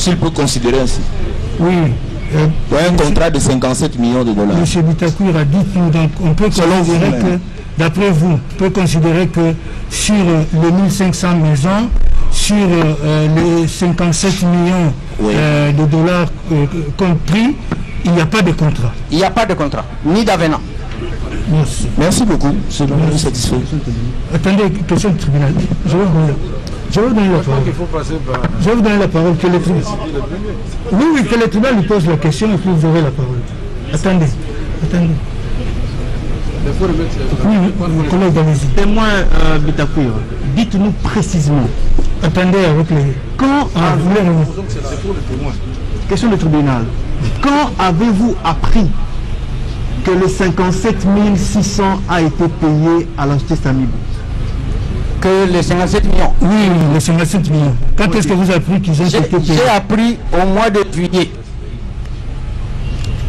s'il peut considérer ainsi. Oui. Un contrat de 57 millions de dollars. Monsieur Bitakour a dit que donc, on peut considérer que, d'après vous, on peut considérer que sur les 1500 maisons, sur les 57 millions de dollars compris, il n'y a pas de contrat. Il n'y a pas de contrat, ni d'avenant. Merci beaucoup, c'est vraiment satisfait. Attendez, question du tribunal. Je vais vous donner la parole. Je vais vous donner la parole. Que le tribunal... Oui, que le tribunal lui pose la question et puis vous aurez la parole. Attendez. Oui, mon collègue, allez-y. Témoin Bitakour, dites-nous précisément. Attendez avec les... Quand avez-vous... Question du tribunal. Quand avez-vous appris que le 57 600 a été payé à la justice Amibou? Que les 57 millions? Oui, les 57 millions. Quand est-ce que vous avez appris qu'ils ont été payés? J'ai appris au mois de juillet.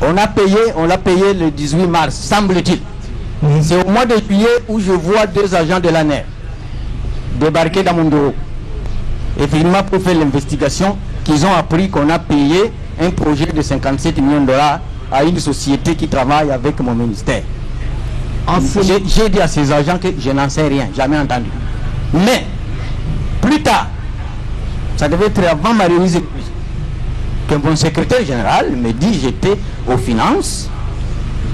On l'a payé le 18 mars, semble-t-il. C'est au mois de juillet où je vois deux agents de l'ANER débarquer dans mon bureau. Et finalement, pour faire l'investigation, qu'ils ont appris qu'on a payé un projet de 57 millions de dollars à une société qui travaille avec mon ministère. J'ai dit à ces agents que je n'en sais rien, jamais entendu. Mais, plus tard, ça devait être avant ma remise, que mon secrétaire général me dit j'étais aux finances,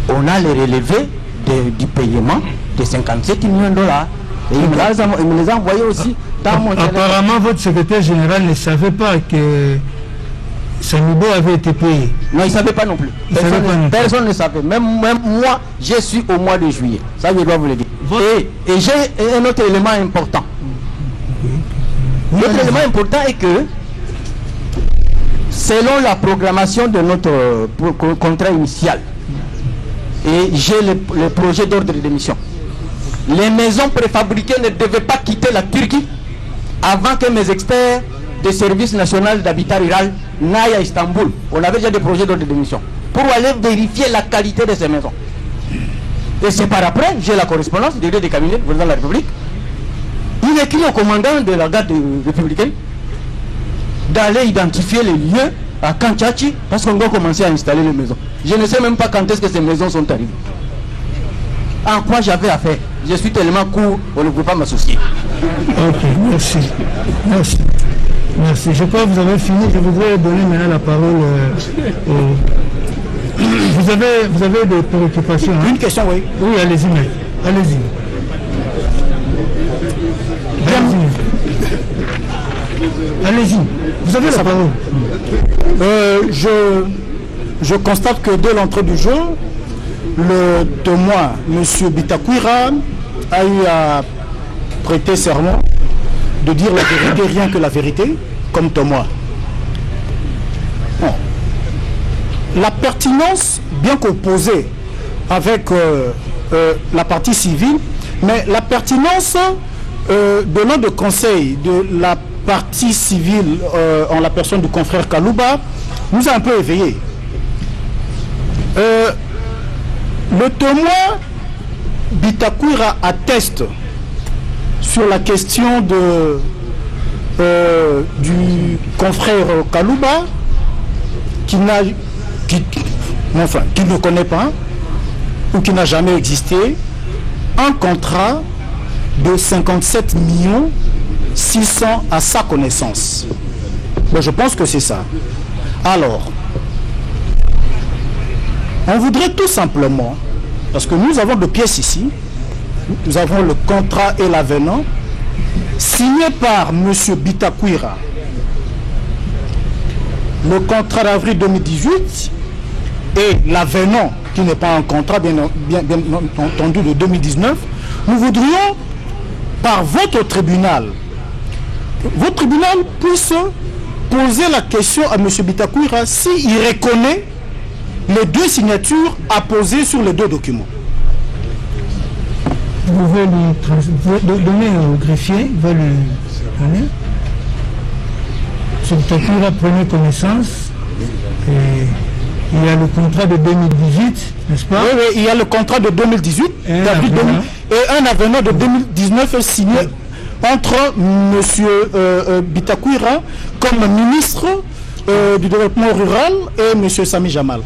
on a les relevés du paiement de 57 millions de dollars. Et il me les a envoyés aussi dans mon téléphone. Apparemment, votre secrétaire général ne savait pas que Samibo avait été payé. Non, il ne savait pas non plus. Personne ne savait. Même moi, je suis au mois de juillet. Ça, je dois vous le dire. Et j'ai un autre élément important. L'autre élément important est que, selon la programmation de notre contrat initial, et j'ai le projet d'ordre de démission, les maisons préfabriquées ne devaient pas quitter la Turquie avant que mes experts des services nationaux d'habitat rural n'aillent à Istanbul. On avait déjà des projets d'ordre de démission pour aller vérifier la qualité de ces maisons. Et c'est par après, j'ai la correspondance du des cabinets du président de la République. Il écrit au commandant de la garde républicaine d'aller identifier les lieux à Kanchachi parce qu'on doit commencer à installer les maisons. Je ne sais même pas quand est-ce que ces maisons sont arrivées. En quoi j'avais affaire? Je suis tellement court, on ne peut pas m'associer. Ok, merci. Je crois que vous avez fini. Je voudrais donner maintenant la parole Vous avez des préoccupations, hein? Une question, oui. Oui, allez-y, mec. Allez-y. Allez-y. Vous avez la parole. Je constate que dès l'entrée du jeu, le témoin, M. Bitakoura, a eu à prêter serment de dire la vérité, rien que la vérité, comme témoin. Bon. La pertinence, bien qu'opposée avec la partie civile, mais la pertinence donnant de conseil de la partie civile en la personne du confrère Kalouba nous a un peu éveillés. Le témoin Bitakoura atteste sur la question du confrère Kalouba qui ne connaît pas ou qui n'a jamais existé un contrat de 57 600 à sa connaissance. Ben, je pense que c'est ça. Alors, on voudrait tout simplement, parce que nous avons deux pièces ici, nous avons le contrat et l'avenant, signé par M. Bitakoura, le contrat d'avril 2018 et l'avenant, qui n'est pas un contrat bien entendu de 2019, nous voudrions, par votre tribunal puisse poser la question à M. Bitakoura s'il reconnaît les deux signatures apposées sur les deux documents. Vous pouvez lui donner au greffier, il va lui donner. M. Bitakoura prenait connaissance et il y a le contrat de 2018, n'est-ce pas? Oui, il y a le contrat de 2018 et un avenant de 2019 signé entre M. Bitakoura comme ministre du développement rural et M. Sami Jamal.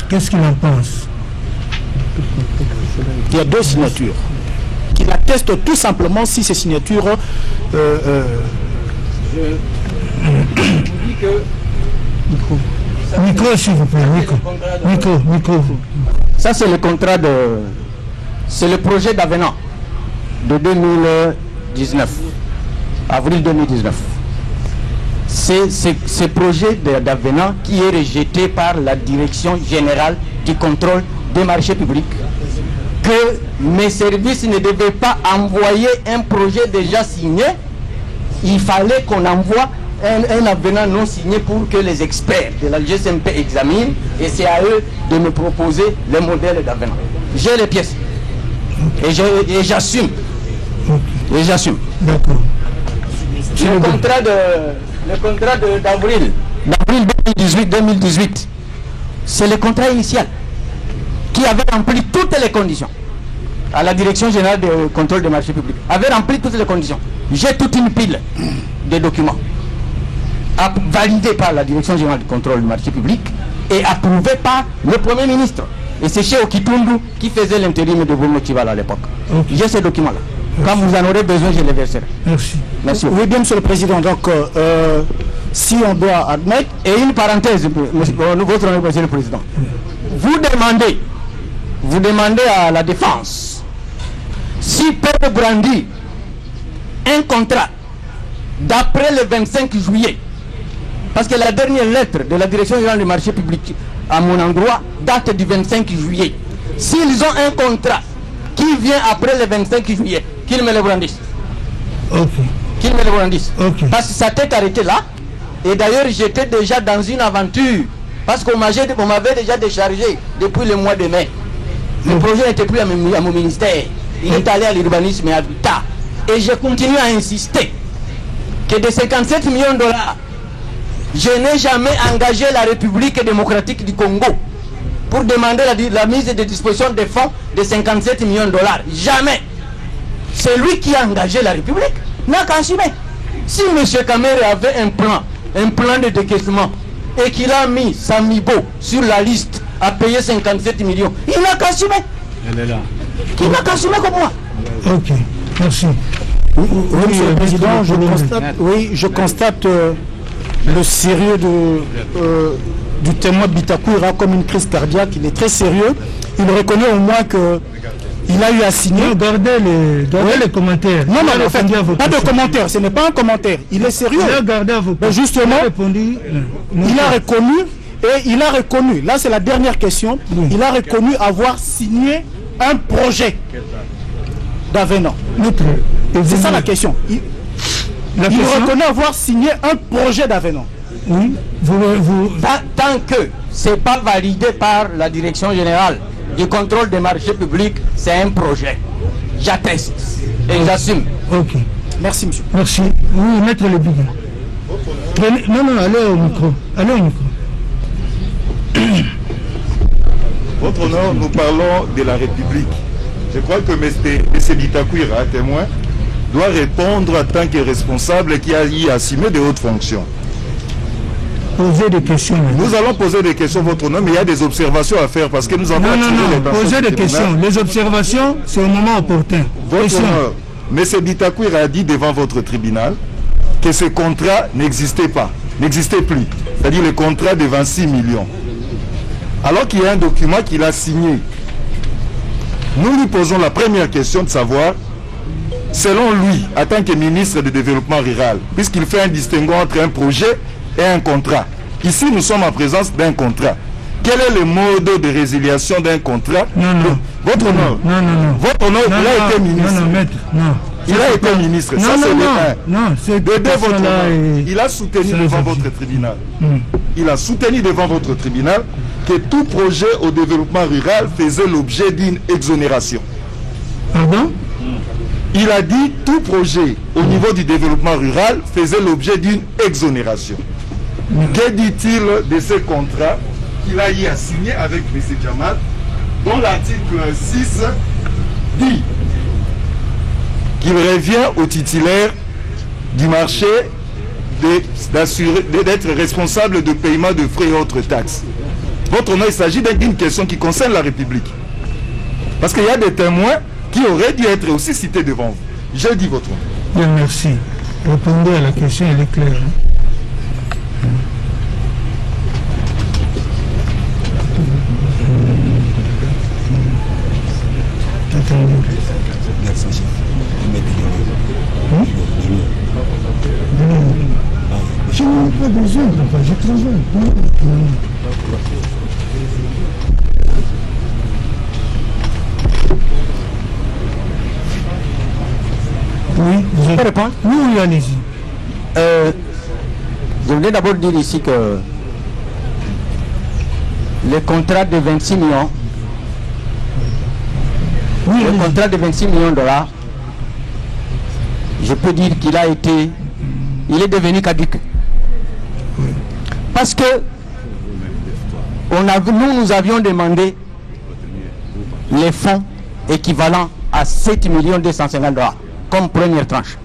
Qu'est-ce qu'il en pense? Il y a 2 signatures qui attestent tout simplement si ces signatures Micro, s'il vous plaît, micro. Ça, c'est le contrat de... C'est le projet d'avenant de 2019. Avril 2019. C'est ce projet d'avenant qui est rejeté par la Direction Générale du Contrôle des Marchés Publics. Que mes services ne devaient pas envoyer un projet déjà signé. Il fallait qu'on envoie un avenant non signé pour que les experts de la GSMP examinent, et c'est à eux de me proposer le modèle d'avenant. J'ai les pièces et j'assume. Et j'assume. D'accord. Le contrat d'avril 2018, c'est le contrat initial qui avait rempli toutes les conditions. À la Direction Générale du Contrôle des Marchés Publics avait rempli toutes les conditions. J'ai toute une pile de documents validés par la Direction Générale du Contrôle du Marché Public et approuvés par le Premier ministre. Et c'est chez Okitundu qui faisait l'intérim de Bruno Tchivala à l'époque. Okay. J'ai ces documents-là. Quand vous en aurez besoin, je les verserai. Merci. Merci. Oui, bien, Monsieur le Président. Donc, si on doit admettre... Et une parenthèse, votre honneur, Monsieur le Président. Vous demandez à la défense s'ils peuvent brandir un contrat d'après le 25 juillet. Parce que la dernière lettre de la Direction Générale du Marché Public à mon endroit date du 25 juillet. S'ils ont un contrat qui vient après le 25 juillet, qu'ils me le brandissent. Ok. Qu'ils me le brandissent. Okay. Parce que ça t'est arrêté là. Et d'ailleurs, j'étais déjà dans une aventure. Parce qu'on m'avait déjà déchargé depuis le mois de mai. Le projet n'était plus à mon ministère. Il est allé à l'urbanisme et à l'habitat. Et je continue à insister que de 57 millions de dollars, je n'ai jamais engagé la République démocratique du Congo pour demander la mise de disposition des fonds de 57 millions de dollars. Jamais. C'est lui qui a engagé la République. N'a qu'à assumer. Si M. Kamere avait un plan de décaissement, et qu'il a mis Samibo sur la liste à payer 57 millions, il n'a qu'à assumer. Elle est là. Il n'a qu'à assumer comme moi. Ok, merci. Oui, Monsieur le Président, je constate le sérieux du témoin Bitakwira comme une crise cardiaque. Il est très sérieux. Il reconnaît au moins que il a eu à signer. Regardez les commentaires. Non, pas de commentaires. Ce n'est pas un commentaire. Il est sérieux. Mais justement, il a reconnu. Là, c'est la dernière question. Oui. Il a reconnu avoir signé un projet d'avenant. C'est ça la question. Il reconnaît avoir signé un projet d'avenant. Oui. Tant que ce n'est pas validé par la Direction Générale du Contrôle des Marchés Publics, c'est un projet. J'atteste et j'assume. Ok. Merci, monsieur. Merci. Oui, maître le bilan. Non, allez au micro. Votre honneur, nous parlons de la République. Je crois que M. Bitakwira, témoin, doit répondre en tant que responsable qui a y assumé de hautes fonctions. Poser des questions. Nous allons poser des questions, votre honneur, mais il y a des observations à faire parce que nous avons... Non, poser des questions. Les observations, c'est au moment opportun. Votre honneur, M. Bitakwira a dit devant votre tribunal que ce contrat n'existait plus. C'est-à-dire le contrat de 26 millions. Alors qu'il y a un document qu'il a signé. Nous lui posons la première question de savoir, selon lui, en tant que ministre du Développement rural, puisqu'il fait un distinguo entre un projet et un contrat. Ici, nous sommes en présence d'un contrat. Quel est le mode de résiliation d'un contrat? Votre honneur. Votre honneur, il a été ministre. Il a été ministre. Ça, c'est il a soutenu devant votre tribunal. Il a soutenu devant votre tribunal que tout projet au développement rural faisait l'objet d'une exonération. Pardon? Il a dit tout projet au niveau du développement rural faisait l'objet d'une exonération. Que dit-il de ce contrat qu'il a eu à signer avec M. Jamal, dont l'article 6 dit qu'il revient au titulaire du marché d'être responsable de paiement de frais et autres taxes. Votre nom, il s'agit d'une question qui concerne la République. Parce qu'il y a des témoins qui auraient dû être aussi cités devant vous. J'ai dit votre nom. Bien, merci. Répondez à la question, elle est claire. Je n'ai pas besoin, papa, je travaille. Oui, vous avez répondre? Oui, allez-y. Je voulais d'abord dire ici que le contrat de 26 millions, Oui, le contrat de 26 millions de dollars, je peux dire qu'il a été, il est devenu caduc. Parce que nous avions demandé les fonds équivalents à 7 250 dollars comme première tranche.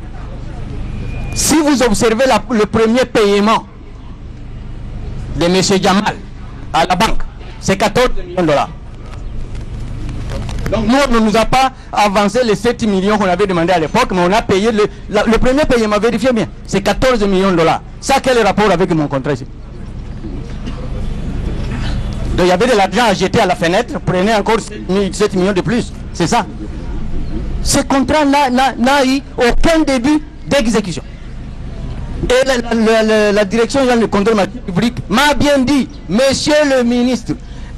Si vous observez le premier paiement de M. Jamal à la banque, c'est 14 millions de dollars. Donc nous, on ne nous a pas avancé les 7 millions qu'on avait demandé à l'époque, mais on a payé le premier paiement, vérifiez bien, c'est 14 millions de dollars. Ça, quel est le rapport avec mon contrat ici? Donc il y avait de l'argent à jeter à la fenêtre, prenez encore 7 millions de plus, c'est ça. Ce contrat-là n'a eu aucun début d'exécution. Et la direction générale du contrôle public m'a bien dit, monsieur le ministre,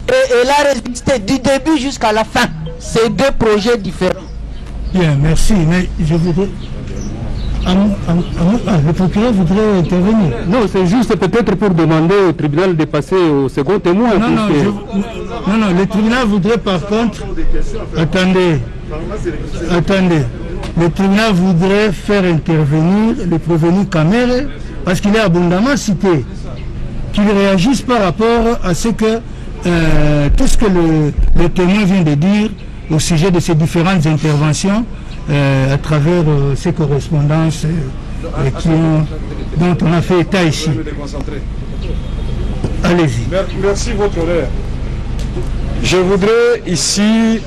et elle a résisté du début jusqu'à la fin. C'est deux projets différents. Bien, merci, mais je voudrais... le procureur voudrait intervenir. Non, c'est juste peut-être pour demander au tribunal de passer au second témoin. Non, le tribunal voudrait par contre... Attendez. Le tribunal voudrait faire intervenir le prévenu Kamere parce qu'il est abondamment cité. Qu'il réagisse par rapport à ce que tout ce que le témoin vient de dire au sujet de ces différentes interventions à travers ces correspondances dont on a fait état ici. Allez-y. Merci, votre honneur. Je voudrais ici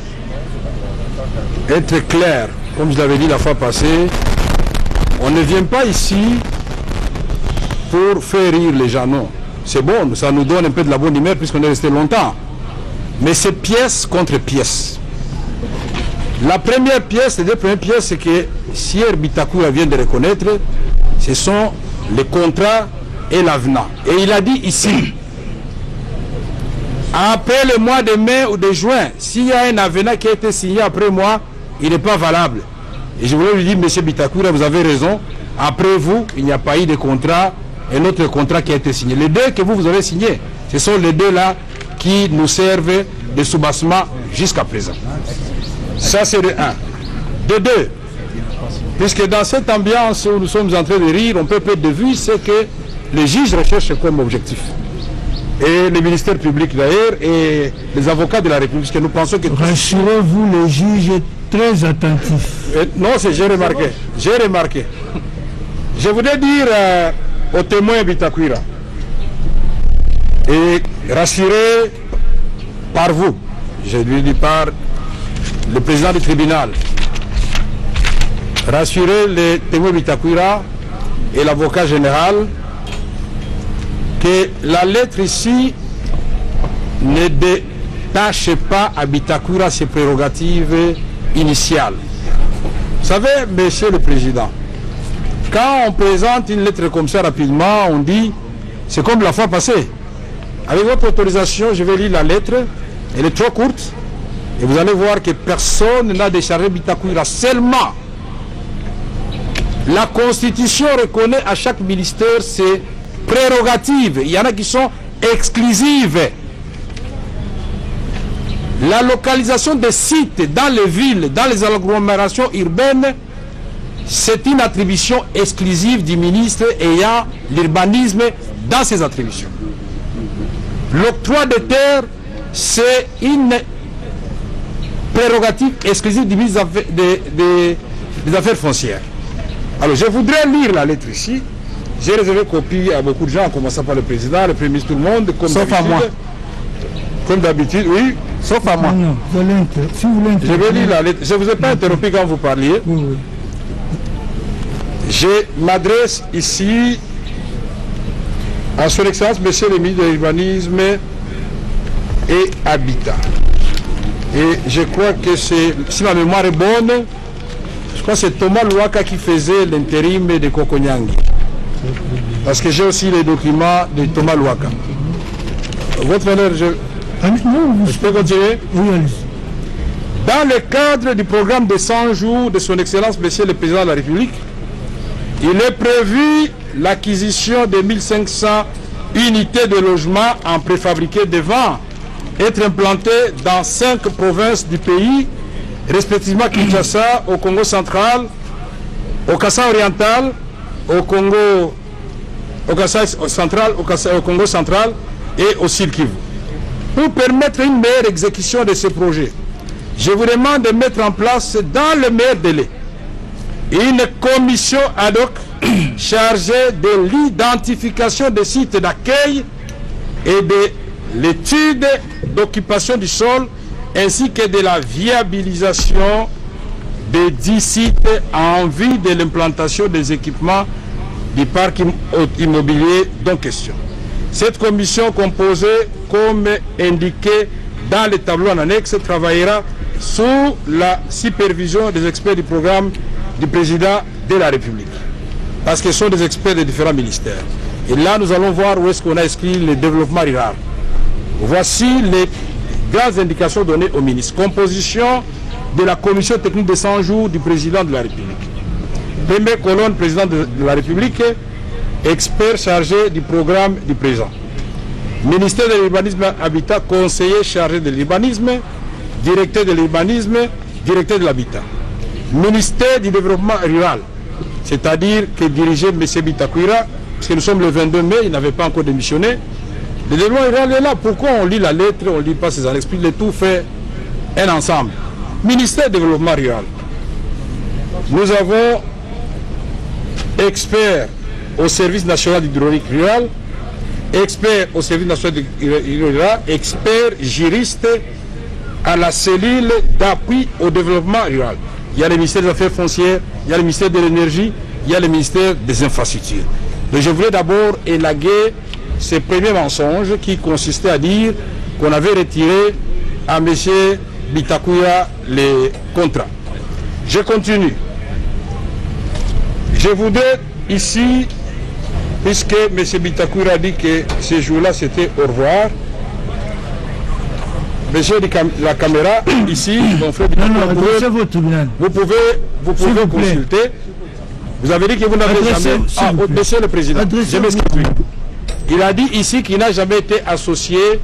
être clair, comme je l'avais dit la fois passée. On ne vient pas ici pour faire rire les gens, non. C'est bon, ça nous donne un peu de la bonne humeur puisqu'on est resté longtemps. Mais c'est pièce contre pièce. La première pièce, les deux premières pièces, c'est que Sier Bitakoura vient de reconnaître, ce sont les contrats et l'avenant. Et il a dit ici, après le mois de mai ou de juin, s'il y a un avenant qui a été signé après moi, il n'est pas valable. Et je voulais lui dire, monsieur Bitakoura, vous avez raison, après vous, il n'y a pas eu de contrat, et notre contrat qui a été signé. Les deux que vous avez signés, ce sont les deux là qui nous servent de soubassement jusqu'à présent. Ça c'est de 1. De 2, puisque dans cette ambiance où nous sommes en train de rire, on peut perdre de vue ce que les juges recherchent comme objectif. Et le ministère public d'ailleurs et les avocats de la République, que nous pensons que... Rassurez-vous, le juge est très attentif. Non, j'ai remarqué. Je voudrais dire au témoin Bitakoura et rassurer par vous, je lui dis par le président du tribunal, rassurer le témoin Bitakoura et l'avocat général que la lettre ici ne détache pas à Bitakoura ses prérogatives initiales. Vous savez, monsieur le président, quand on présente une lettre comme ça rapidement, on dit, c'est comme la fois passée. Avec votre autorisation, je vais lire la lettre, elle est trop courte, et vous allez voir que personne n'a déchargé Bitakoura. Seulement, la Constitution reconnaît à chaque ministère ses prérogatives. Il y en a qui sont exclusives. La localisation des sites dans les villes, dans les agglomérations urbaines, c'est une attribution exclusive du ministre ayant l'urbanisme dans ses attributions. L'octroi de terres, c'est une prérogative exclusive du ministre des Affaires foncières. Alors je voudrais lire la lettre ici J'ai réservé copie à beaucoup de gens, en commençant par le président, le premier ministre, tout le monde, comme sauf à moi. Comme d'habitude, oui. Sauf à moi. Non, si vous voulez je vais lire la lettre. Je ne vous ai pas interrompu quand vous parliez. Oui, oui. Je m'adresse ici à son Excellence, Monsieur le ministre de l'Urbanisme et Habitat. Et je crois que c'est, si ma mémoire est bonne, je crois que c'est Thomas Louaka qui faisait l'intérim de Kokonyangi. Parce que j'ai aussi les documents de Thomas Louaka. Votre honneur, je peux continuer? Oui, allez-y. Dans le cadre du programme de 100 jours de son Excellence, Monsieur le Président de la République, il est prévu l'acquisition de 1500 unités de logement en préfabriqué devant être implantées dans 5 provinces du pays, respectivement Kinshasa, au Congo central, au Kassai oriental, au Congo central et au Sud Kivu. Pour permettre une meilleure exécution de ce projet, je vous demande de mettre en place dans le meilleur délai une commission ad hoc chargée de l'identification des sites d'accueil et de l'étude d'occupation du sol ainsi que de la viabilisation des 10 sites en vue de l'implantation des équipements du parc immobilier dont question. Cette commission composée, comme indiqué dans le tableau en annexe, travaillera sous la supervision des experts du programme du président de la République. Parce que ce sont des experts de différents ministères. Et là, nous allons voir où est-ce qu'on a inscrit le développement rural. Voici les grandes indications données au ministre. Composition de la commission technique de 100 jours du président de la République. Première colonne, président de la République, expert chargé du programme du président. Ministère de l'urbanisme et habitat, conseiller chargé de l'urbanisme, directeur de l'urbanisme, directeur de l'habitat. Ministère du développement rural, c'est-à-dire que dirigeait M. Bitakwira, parce que nous sommes le 22 mai, il n'avait pas encore démissionné. Le développement rural est là. Pourquoi on lit la lettre, on ne lit pas ses annexes, puis le tout fait un ensemble. Ministère du développement rural. Nous avons expert au service national d'hydraulique rural, expert au service national d'hydraulique rural, expert juriste à la cellule d'appui au développement rural. Il y a le ministère des Affaires foncières, il y a le ministère de l'Énergie, il y a le ministère des Infrastructures. Donc je voulais d'abord élaguer ce premier mensonge qui consistait à dire qu'on avait retiré à M. Bitakwira les contrats. Je continue. Je voudrais ici, puisque M. Bitakwira a dit que ce jour-là c'était au revoir, Monsieur la caméra, ici, mon frère Bitakwira, vous pouvez consulter. Vous avez dit que vous n'avez jamais... Ah, Monsieur le Président, je m'excuse. Il a dit ici qu'il n'a jamais été associé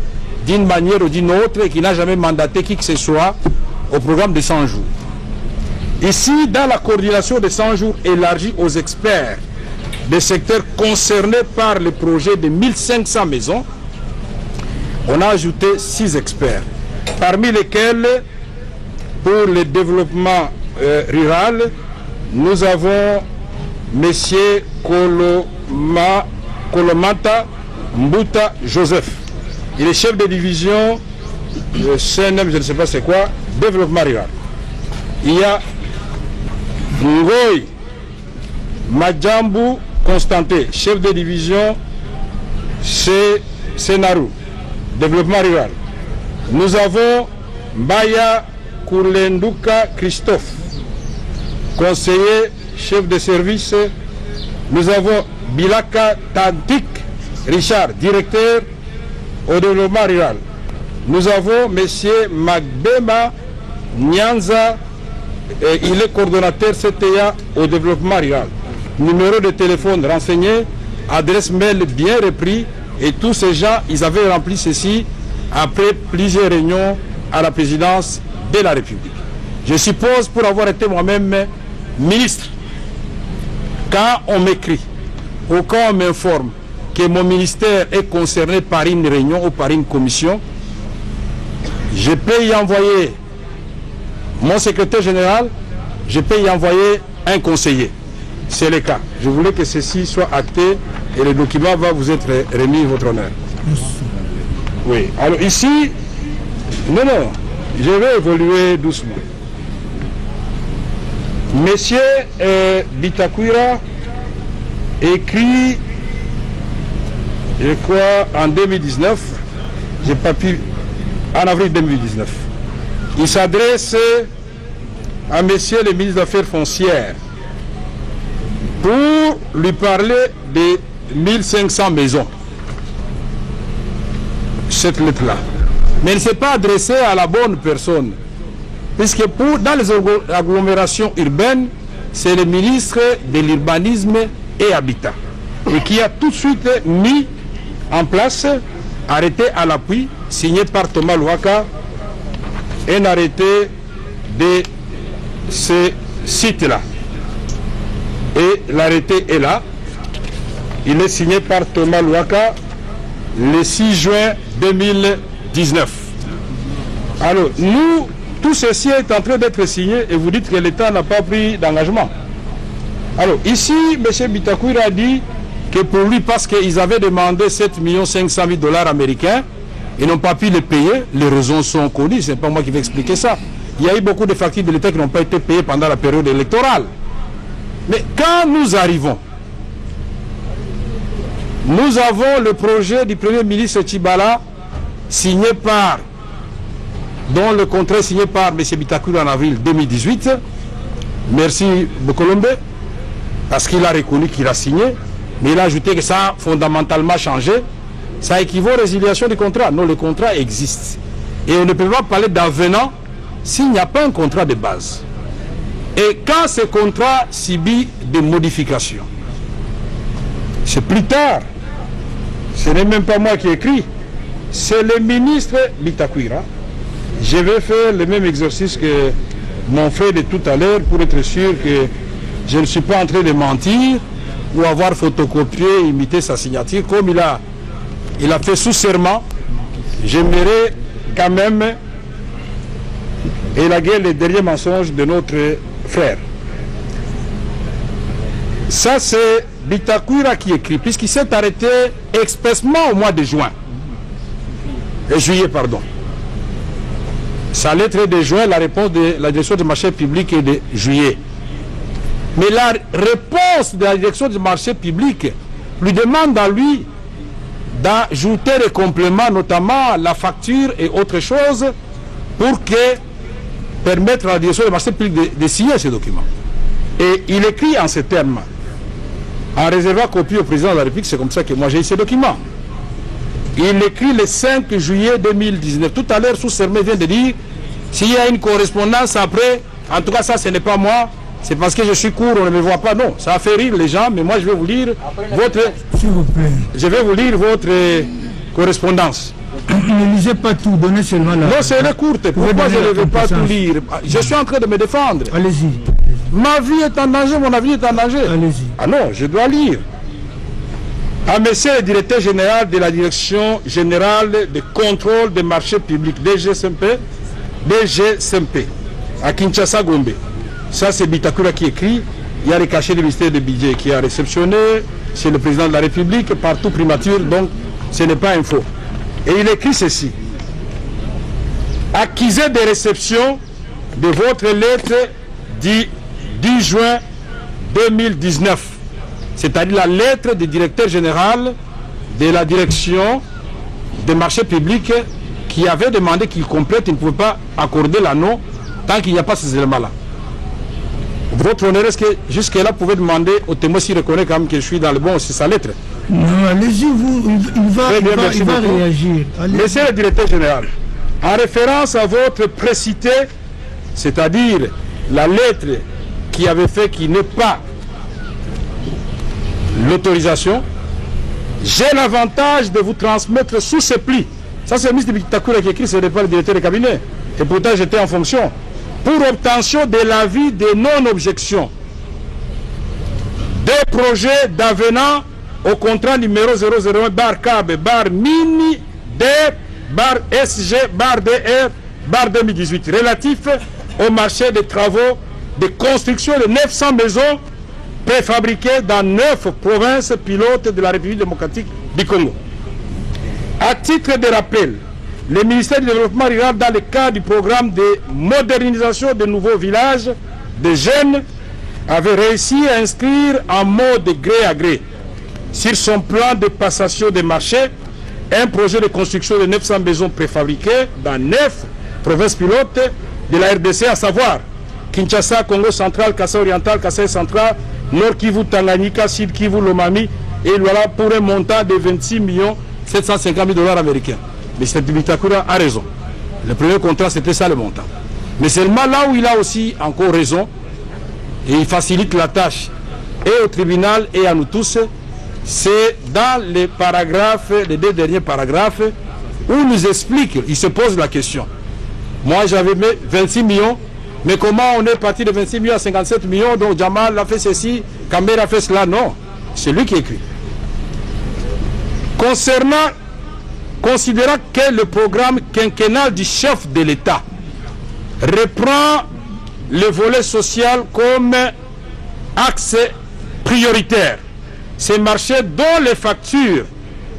d'une manière ou d'une autre et qu'il n'a jamais mandaté qui que ce soit au programme de 100 jours. Ici, dans la coordination de 100 jours élargie aux experts des secteurs concernés par le projet de 1500 maisons, on a ajouté 6 experts, parmi lesquels, pour le développement rural, nous avons M. Kolomata Mbuta Joseph. Il est chef de division CNM, je ne sais pas c'est quoi, développement rural. Il y a Ngoy Madjambu Constanté, chef de division Senaru, développement rural. Nous avons Mbaya Koulenduka Christophe, conseiller, chef de service. Nous avons Bilaka Tantik Richard, directeur au développement rural. Nous avons M. Magbema Nyanza, il est coordonnateur CTA au développement rural. Numéro de téléphone renseigné, adresse mail bien repris, et tous ces gens, ils avaient rempli ceci après plusieurs réunions à la présidence de la République. Je suppose, pour avoir été moi-même ministre, quand on m'écrit ou quand on m'informe que mon ministère est concerné par une réunion ou par une commission, je peux y envoyer mon secrétaire général, je peux y envoyer un conseiller. C'est le cas. Je voulais que ceci soit acté et le document va vous être remis, votre honneur. Oui, alors ici, non, je vais évoluer doucement. Monsieur Bitakwira écrit, je crois, en 2019, j'ai pas pu, en avril 2019. Il s'adresse à monsieur le ministre des Affaires foncières pour lui parler de 1500 maisons. Cette lettre-là. Mais elle ne s'est pas adressée à la bonne personne. Puisque dans les agglomérations urbaines, c'est le ministre de l'Urbanisme et Habitat. Et qui a tout de suite mis en place, arrêté à l'appui, signé par Thomas Louaka, un arrêté de ce site-là. Et l'arrêté est là. Il est signé par Thomas Louaka le 6 juin 2019. Alors, nous, tout ceci est en train d'être signé et vous dites que l'État n'a pas pris d'engagement. Alors, ici, M. Bitakwira a dit que pour lui, parce qu'ils avaient demandé 7 500 000 $ américains, ils n'ont pas pu les payer. Les raisons sont connues, ce n'est pas moi qui vais expliquer ça. Il y a eu beaucoup de factures de l'État qui n'ont pas été payées pendant la période électorale. Mais quand nous arrivons, nous avons le projet du Premier ministre Tchibala signé par, dont le contrat est signé par M. Bitakwira en avril 2018. Merci Bokolombe, parce qu'il a reconnu qu'il a signé, mais il a ajouté que ça a fondamentalement changé. Ça équivaut à résiliation du contrat. Non, le contrat existe. Et on ne peut pas parler d'avenant s'il n'y a pas un contrat de base. Et quand ce contrat subit des modifications, c'est plus tard, ce n'est même pas moi qui écris, c'est le ministre Bitakwira. Je vais faire le même exercice que mon frère de tout à l'heure pour être sûr que je ne suis pas en train de mentir ou avoir photocopié, imité sa signature. Comme il a fait sous serment, j'aimerais quand même élaguer les derniers mensonges de notre frère. Ça, c'est Bitakwira qui écrit, puisqu'il s'est arrêté expressément au mois de juillet, pardon. Sa lettre est de juin, la réponse de la direction du marché public est de juillet. Mais la réponse de la direction du marché public lui demande à lui d'ajouter des compléments, notamment la facture et autre chose, pour permettre à la direction du marché public de signer ces documents. Et il écrit en ces termes, en réservant copie au président de la République, c'est comme ça que moi j'ai eu ces documents. Il écrit le 5 juillet 2019. Tout à l'heure, sous serment vient de dire, s'il y a une correspondance après, en tout cas ça ce n'est pas moi, c'est parce que je suis court, on ne me voit pas. Non, ça a fait rire les gens, mais moi je vais vous lire S'il vous plaît. Je vais vous lire votre correspondance. Ne lisez pas tout, donnez seulement la... Non, c'est courte. Pourquoi je ne veux pas tout lire? Je suis en train de me défendre. Allez-y. Ma vie est en danger, mon avenir est en danger. Allez-y. Ah non, je dois lire. À monsieur le directeur général de la Direction générale de contrôle des marchés publics, DGCMP, à Kinshasa Gombe. Ça, c'est Bitakwira qui écrit. Il y a les cachets du ministère du budget qui a réceptionné. C'est le président de la République, partout primature, donc ce n'est pas un faux. Et il écrit ceci. Accusé de réception de votre lettre du 10 juin 2019, c'est-à-dire la lettre du directeur général de la direction des marchés publics qui avait demandé qu'il complète, il ne pouvait pas accorder l'anneau tant qu'il n'y a pas ces éléments-là. Votre honneur, est-ce que jusque-là, vous pouvez demander au témoin s'il reconnaît quand même que je suis dans le bon, c'est sa lettre? Non, allez-y, il va réagir. Monsieur le directeur général, en référence à votre précité, c'est-à-dire la lettre qui avait fait qu'il n'ait pas l'autorisation, j'ai l'avantage de vous transmettre sous ce pli. Ça, c'est le ministre Bitakwira qui écrit, ce n'est pas le directeur de cabinet. Et pourtant, j'étais en fonction. Pour obtention de l'avis de non-objection des projets d'avenant au contrat numéro 001 bar CAB bar mini D bar SG bar DR bar 2018 relatif au marché des travaux de construction de 900 maisons préfabriqués dans 9 provinces pilotes de la République démocratique du Congo. À titre de rappel, le ministère du Développement rural, dans le cadre du programme de modernisation de nouveaux villages de jeunes, avait réussi à inscrire en mode gré à gré sur son plan de passation des marchés un projet de construction de 900 maisons préfabriquées dans 9 provinces pilotes de la RDC, à savoir Kinshasa, Congo central, Kasaï oriental, Kasaï central, Nord Kivu, Tanganyika, Sud Kivu, Lomami, et voilà pour un montant de 26 750 000 $ américains. Mais M. Bitakura a raison. Le premier contrat, c'était ça le montant. Mais seulement là où il a aussi encore raison, et il facilite la tâche et au tribunal et à nous tous, c'est dans les paragraphes, les 2 derniers paragraphes, où il nous explique, il se pose la question. Moi j'avais mis 26 millions, mais comment on est parti de 26 millions à 57 millions, donc Jamal a fait ceci, Kamber a fait cela? Non, c'est lui qui écrit. Considérant que le programme quinquennal du chef de l'État reprend le volet social comme axe prioritaire, ces marchés dont les factures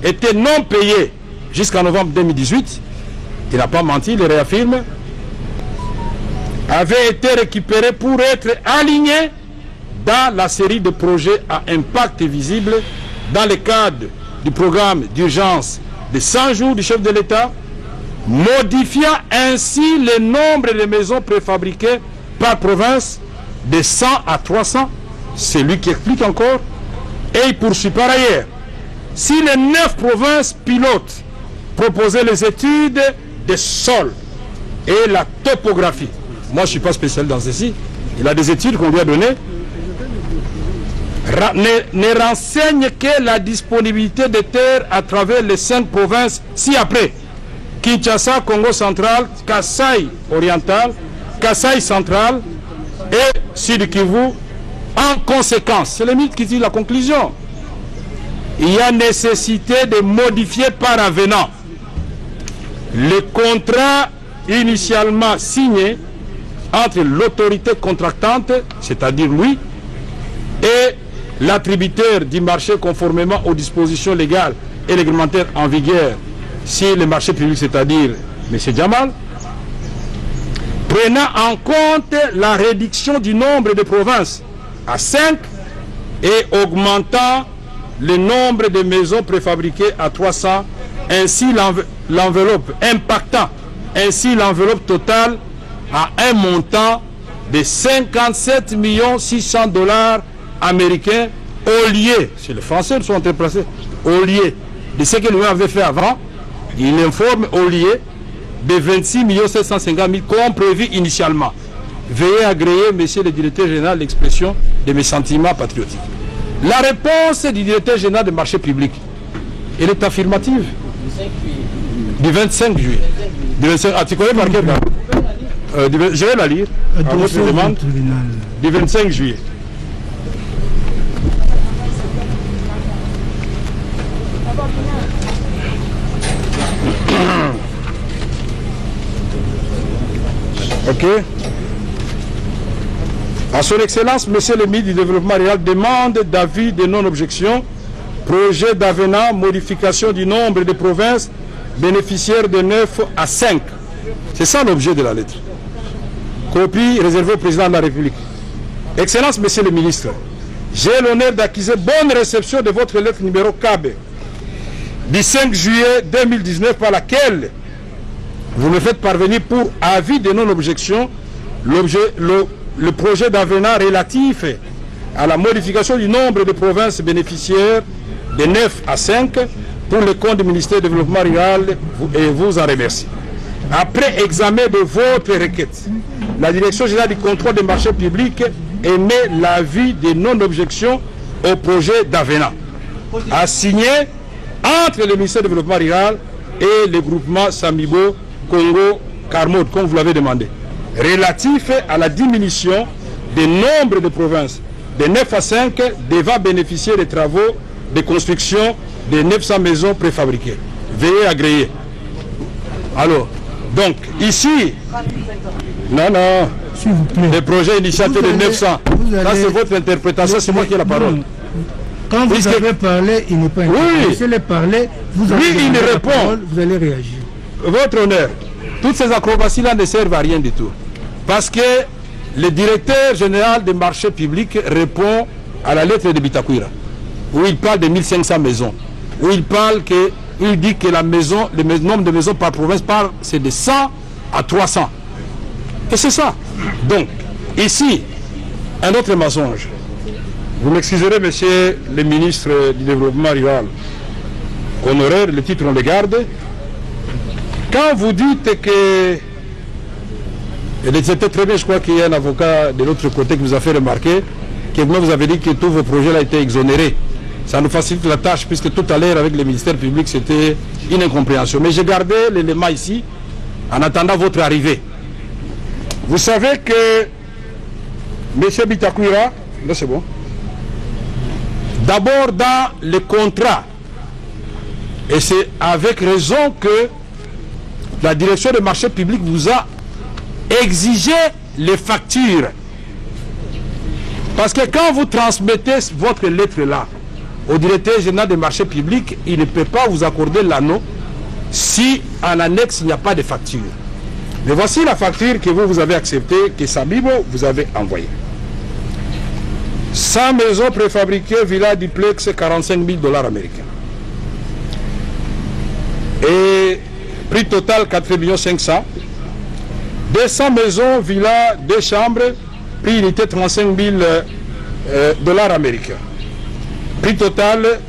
étaient non payées jusqu'en novembre 2018, il n'a pas menti, il réaffirme, avaient été récupérés pour être alignés dans la série de projets à impact visible dans le cadre du programme d'urgence de 100 jours du chef de l'État, modifiant ainsi le nombre de maisons préfabriquées par province de 100 à 300. C'est lui qui explique encore. Et il poursuit par ailleurs. Si les 9 provinces pilotes proposaient les études des sols et la topographie, moi je ne suis pas spécial dans ceci, il a des études qu'on lui a données, ne renseigne que la disponibilité de terres à travers les 5 provinces ci-après: Kinshasa, Congo central, Kasaï oriental, Kasaï central et Sud Kivu. En conséquence, c'est le mythe qui dit la conclusion. Il y a nécessité de modifier par avenant le contrat initialement signé entre l'autorité contractante, c'est-à-dire lui, et l'attributeur du marché conformément aux dispositions légales et réglementaires en vigueur sur le marché public, c'est-à-dire M. Jamal, prenant en compte la réduction du nombre de provinces à 5 et augmentant le nombre de maisons préfabriquées à 300, ainsi l'enveloppe, impactant ainsi l'enveloppe totale à un montant de 57 600 $ américains au lieu, si les Français sont interplacés, au lieu de ce que nous avait fait avant, il informe au lieu de 26 750 000 comme prévu initialement. Veuillez agréer, monsieur le directeur général, l'expression de mes sentiments patriotiques. La réponse du directeur général des marchés publics, elle est affirmative. Du 25 juillet. Du 25, ah, tu connais par quel cas? Je vais la lire. À votre demande. Du 25 juillet. Ok. À son Excellence, Monsieur le ministre du Développement rural demande d'avis de non-objection, projet d'avenant, modification du nombre de provinces bénéficiaires de 9 à 5. C'est ça l'objet de la lettre. Copie réservée au président de la République. Excellence, Monsieur le ministre, j'ai l'honneur d'acquiser bonne réception de votre lettre numéro KB du 5 juillet 2019 par laquelle vous me faites parvenir pour avis de non-objection le projet d'avenant relatif à la modification du nombre de provinces bénéficiaires de 9 à 5 pour le compte du ministère du Développement rural et vous en remercie. Après examen de votre requête, la Direction générale du contrôle des marchés publics émet l'avis de non-objection au projet d'avenant assigné entre le ministère du Développement rural et le groupement Samibo Congo Carmode, comme vous l'avez demandé, relatif à la diminution du nombre de provinces de 9 à 5 devant bénéficier des travaux de construction de 900 maisons préfabriquées. Veuillez agréer. Alors, donc, ici, non, s'il vous plaît. Le projet initial de 900. Ça, c'est votre interprétation, c'est moi qui ai la parole. Quand vous avez parlé, il n'est pas intéressé. Laissez-les parler, vous allez parole, vous allez réagir. Votre honneur, toutes ces acrobaties-là ne servent à rien du tout. Parce que le directeur général des marchés publics répond à la lettre de Bitakwira, où il parle de 1500 maisons, où il dit que le nombre de maisons par province c'est de 100 à 300. Et c'est ça. Donc, ici, un autre mensonge. Vous m'excuserez, monsieur le ministre du Développement rural, honoraire, le titre on le garde. Quand vous dites que, et c'était très bien, je crois qu'il y a un avocat de l'autre côté qui vous a fait remarquer, que vous avez dit que tous vos projets ont été exonérés. Ça nous facilite la tâche, puisque tout à l'heure, avec le ministère public, c'était une incompréhension. Mais j'ai gardé l'élément ici, en attendant votre arrivée. Vous savez que M. Bitakwira, là c'est bon, d'abord dans le contrat, et c'est avec raison que la direction des marchés publics vous a exigé les factures. Parce que quand vous transmettez votre lettre-là au directeur général des marchés publics, il ne peut pas vous accorder l'anneau si en annexe il n'y a pas de facture. Mais voici la facture que vous avez acceptée, que Sabibo vous avez envoyée. 100 maisons préfabriquées, villa duplex, 45 000 $ américains. Et prix total 4 500 000. 200 maisons, villa, 2 chambres, prix unité 35 000 $ américains. Prix total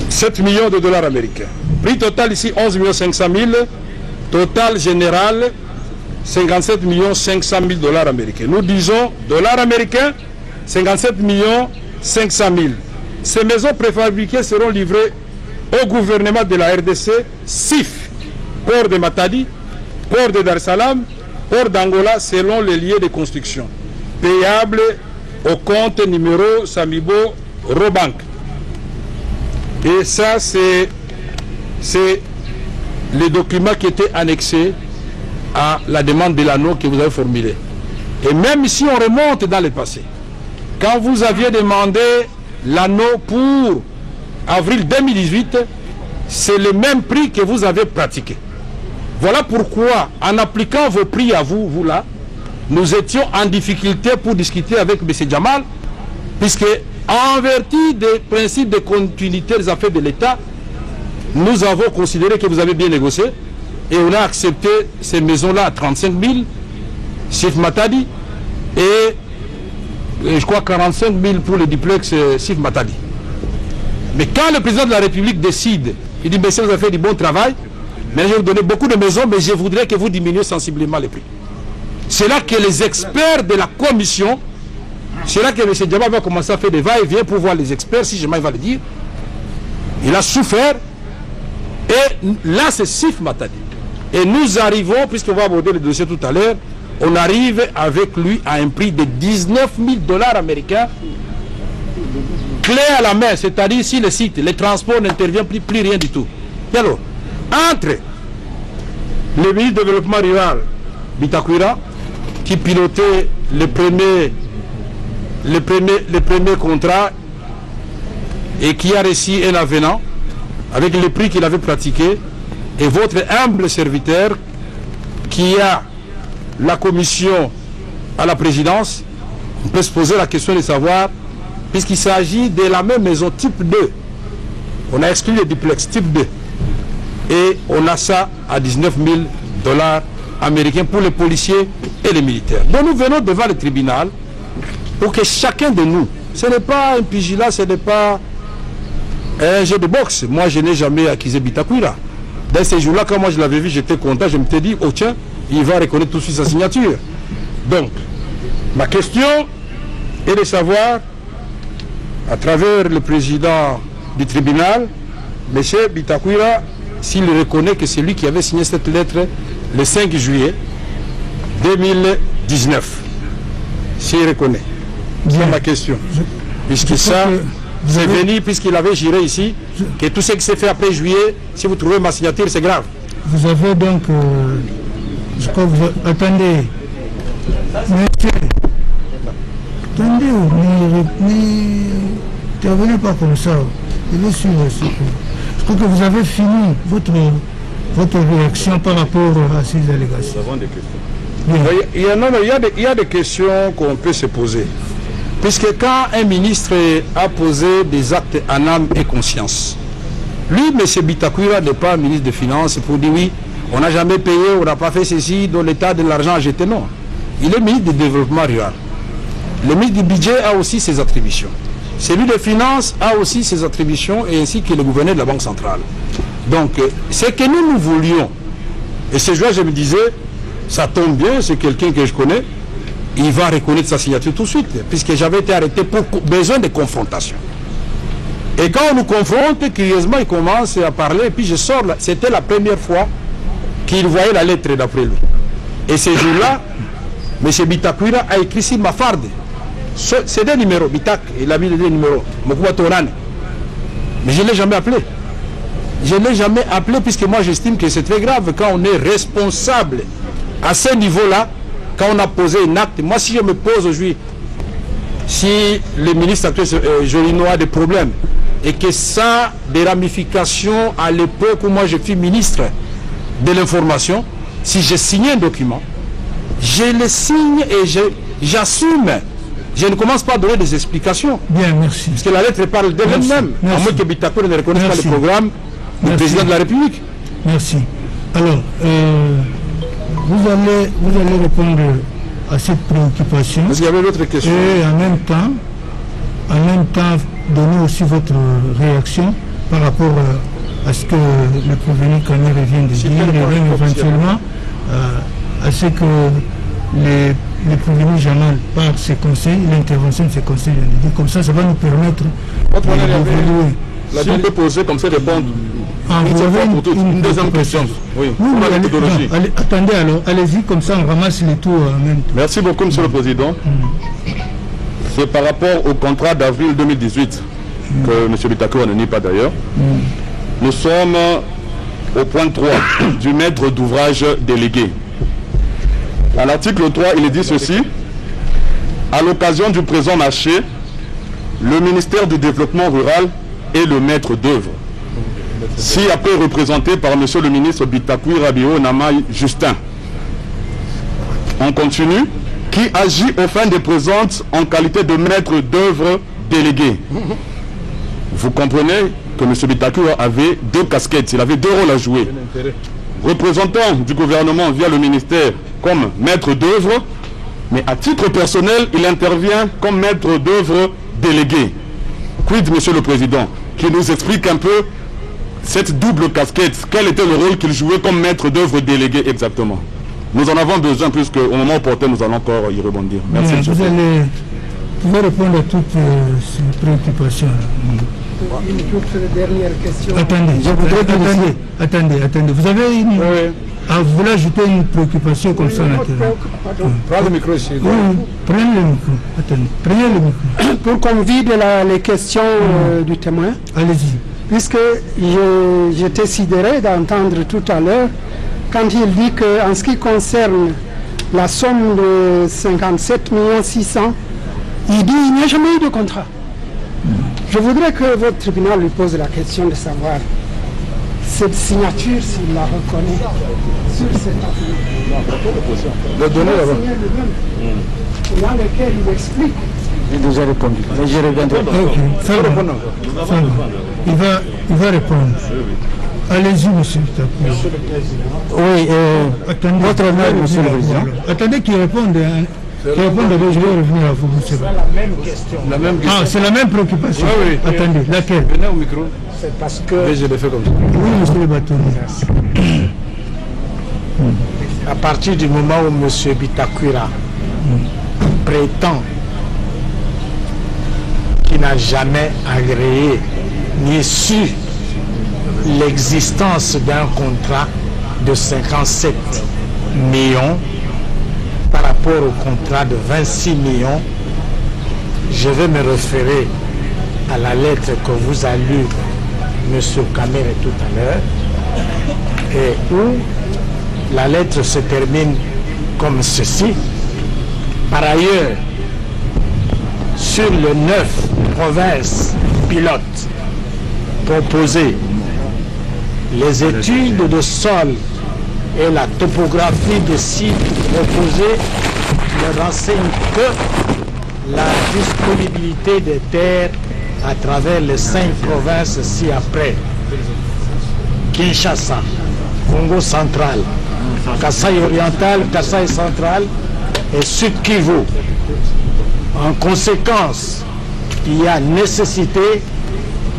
7 millions de dollars américains. Prix total ici 11 500 000. Total général 57 500 000 $ américains. Nous disons dollars américains 57 500 000. Ces maisons préfabriquées seront livrées au gouvernement de la RDC, SIF, port de Matadi, port de Dar es Salaam, port d'Angola selon les lieux de construction. Payable au compte numéro Samibo Robank. Et ça, c'est les documents qui étaient annexés à la demande de l'anneau que vous avez formulée. Et même si on remonte dans le passé, quand vous aviez demandé l'anneau pour avril 2018, c'est le même prix que vous avez pratiqué. Voilà pourquoi, en appliquant vos prix à vous, vous là, nous étions en difficulté pour discuter avec M. Jamal, puisque en vertu des principes de continuité des affaires de l'État, nous avons considéré que vous avez bien négocié et on a accepté ces maisons-là à 35 000, Sif Matadi, et je crois 45 000 pour le duplex Sif Matadi. Mais quand le président de la République décide, il dit, messieurs, vous avez fait du bon travail, mais je vais vous donner beaucoup de maisons, mais je voudrais que vous diminuiez sensiblement les prix. C'est là que les experts de la commission, c'est là que M. Djaba va commencer à faire des va-et-vient pour voir les experts, si jamais il va le dire. Il a souffert. Et là, c'est Sif Matadi. Et nous arrivons, puisqu'on va aborder le dossier tout à l'heure, on arrive avec lui à un prix de 19 000 $ américains, clé à la main, c'est-à-dire si le site, les transports n'interviennent plus rien du tout. Et alors, entre le ministre du Développement rural, Bitakwira, qui pilotait le premier contrat et qui a reçu un avenant avec le prix qu'il avait pratiqué, et votre humble serviteur qui a la commission à la présidence, on peut se poser la question de savoir, puisqu'il s'agit de la même maison type 2, on a exclu le duplex type 2, et on a ça à 19 000 $ américains pour les policiers et les militaires. Donc nous venons devant le tribunal pour que chacun de nous, ce n'est pas un pugilat, ce n'est pas un jeu de boxe. Moi, je n'ai jamais accusé Bitakwira. Dans ces jours-là, quand moi je l'avais vu, j'étais content. Je me suis dit, oh tiens, il va reconnaître tout de suite sa signature. Donc, ma question est de savoir, à travers le président du tribunal, M. Bitakwira, s'il reconnaît que c'est lui qui avait signé cette lettre le 5 juillet 2019. S'il reconnaît. C'est ma question. Puisque ça... C'est venu, puisqu'il avait juré ici, que tout ce qui s'est fait après juillet, si vous trouvez ma signature, c'est grave. Vous avez donc Je crois que vous... Attendez. Monsieur. Attendez, n'intervenez pas comme ça. Je vais suivre ce que... Je crois que vous avez fini votre réaction par rapport à ces allégations. Nous avons des questions. Il y a des questions qu'on peut se poser. Puisque quand un ministre a posé des actes en âme et conscience, lui, M. Bitakwira n'est pas ministre des Finances pour dire oui, on n'a jamais payé, on n'a pas fait ceci, dont l'État de l'argent a jeté. Non. Il est ministre du Développement rural. Le ministre du Budget a aussi ses attributions. Celui des Finances a aussi ses attributions, et ainsi que le gouverneur de la Banque centrale. Donc, ce que nous voulions, et ce jour je me disais, ça tombe bien, c'est quelqu'un que je connais, il va reconnaître sa signature tout de suite, puisque j'avais été arrêté pour besoin de confrontation. Et quand on nous confronte, curieusement, il commence à parler, et puis je sors, c'était la première fois qu'il voyait la lettre d'après lui. Et ce jour-là, M. Bitakwira a écrit sur ma farde. C'est des numéros, Bitak, il a mis des numéros, Mokuba Torane. Mais je ne l'ai jamais appelé. Je ne l'ai jamais appelé, puisque moi j'estime que c'est très grave quand on est responsable à ce niveau-là, quand on a posé un acte. Moi, si je me pose aujourd'hui, si le ministre actuel Jolino a des problèmes, et que ça a des ramifications à l'époque où moi je suis ministre de l'information, si j'ai signé un document, je le signe et j'assume. Je ne commence pas à donner des explications. Bien, merci. Parce que la lettre parle d'elle-même. À moins que Bitakwira ne reconnaisse pas le programme du président de la République. Merci. Alors, vous allez répondre à cette préoccupation. Parce qu'il y avait d'autres questions. Et en même temps, donner aussi votre réaction par rapport à ce que le prévenu Kamere vient de dire, et même éventuellement à ce que les prévenus Jamal par ses conseils, l'intervention de ses conseils, comme ça va nous permettre d'évoluer. La si on peut poser comme ça répondre. Une deuxième question. Oui, attendez alors, allez-y, comme ça on ramasse les tours en même temps. Merci beaucoup, Monsieur le Président. C'est par rapport au contrat d'avril 2018 que M. Bitakwira ne nie pas d'ailleurs. Nous sommes au point 3 du maître d'ouvrage délégué. À l'article 3, il est dit ceci. À l'occasion du présent marché, le ministère du Développement rural est le maître d'œuvre. Si après représenté par M. le ministre Bitakwira Bio Namai Justin. On continue. Qui agit aux fins des présentes en qualité de maître d'œuvre délégué. Vous comprenez que M. Bitakwira avait deux casquettes, il avait deux rôles à jouer. Représentant du gouvernement via le ministère comme maître d'œuvre, mais à titre personnel, il intervient comme maître d'œuvre délégué. Quid, M. le Président, qui nous explique un peu cette double casquette, quel était le rôle qu'il jouait comme maître d'œuvre délégué exactement. Nous en avons besoin, puisque au moment opportun, nous allons encore y rebondir. Merci, vous pouvez répondre à toutes ces préoccupations. Une toute dernière question. Attendez. Vous avez une... Ah, vous voulez ajouter une préoccupation comme ça naturellement. Prends le micro ici. Oui, prenez le micro. Attendez, prenez le micro. Pour qu'on vide les questions du témoin. Allez-y. Puisque j'étais sidéré d'entendre tout à l'heure quand il dit qu'en ce qui concerne la somme de 57 600 000, il dit qu'il n'y a jamais eu de contrat. Je voudrais que votre tribunal lui pose la question de savoir cette signature, s'il la reconnaît sur cette affaire. Le donner d'abord. Dans lequel il explique. J'ai déjà répondu. Mais je reviendrai. Il va répondre. Allez-y, monsieur Bitakwira. Oui, attendez, votre honneur, monsieur le Président. Attendez qu'il réponde. Je vais revenir à vous, monsieur. C'est la même question. Ah, c'est la même préoccupation. Oui. Attendez, laquelle? Venez au micro. C'est parce que... Mais je l'ai fait comme ça. Oui, monsieur le bâtonnier. À partir du moment où M. Bitakwira prétend qu'il n'a jamais agréé ni su l'existence d'un contrat de 57 millions par rapport au contrat de 26 millions, je vais me référer à la lettre que vous a lue M. Kamere tout à l'heure, et où La lettre se termine comme ceci. Par ailleurs, sur les 9 provinces pilotes proposées, les études de sol et la topographie des sites proposés ne renseignent que la disponibilité des terres à travers les 5 provinces ci-après. Kinshasa, Congo central, Kasaï oriental, Kasaï central et Sud Kivu. En conséquence, il y a nécessité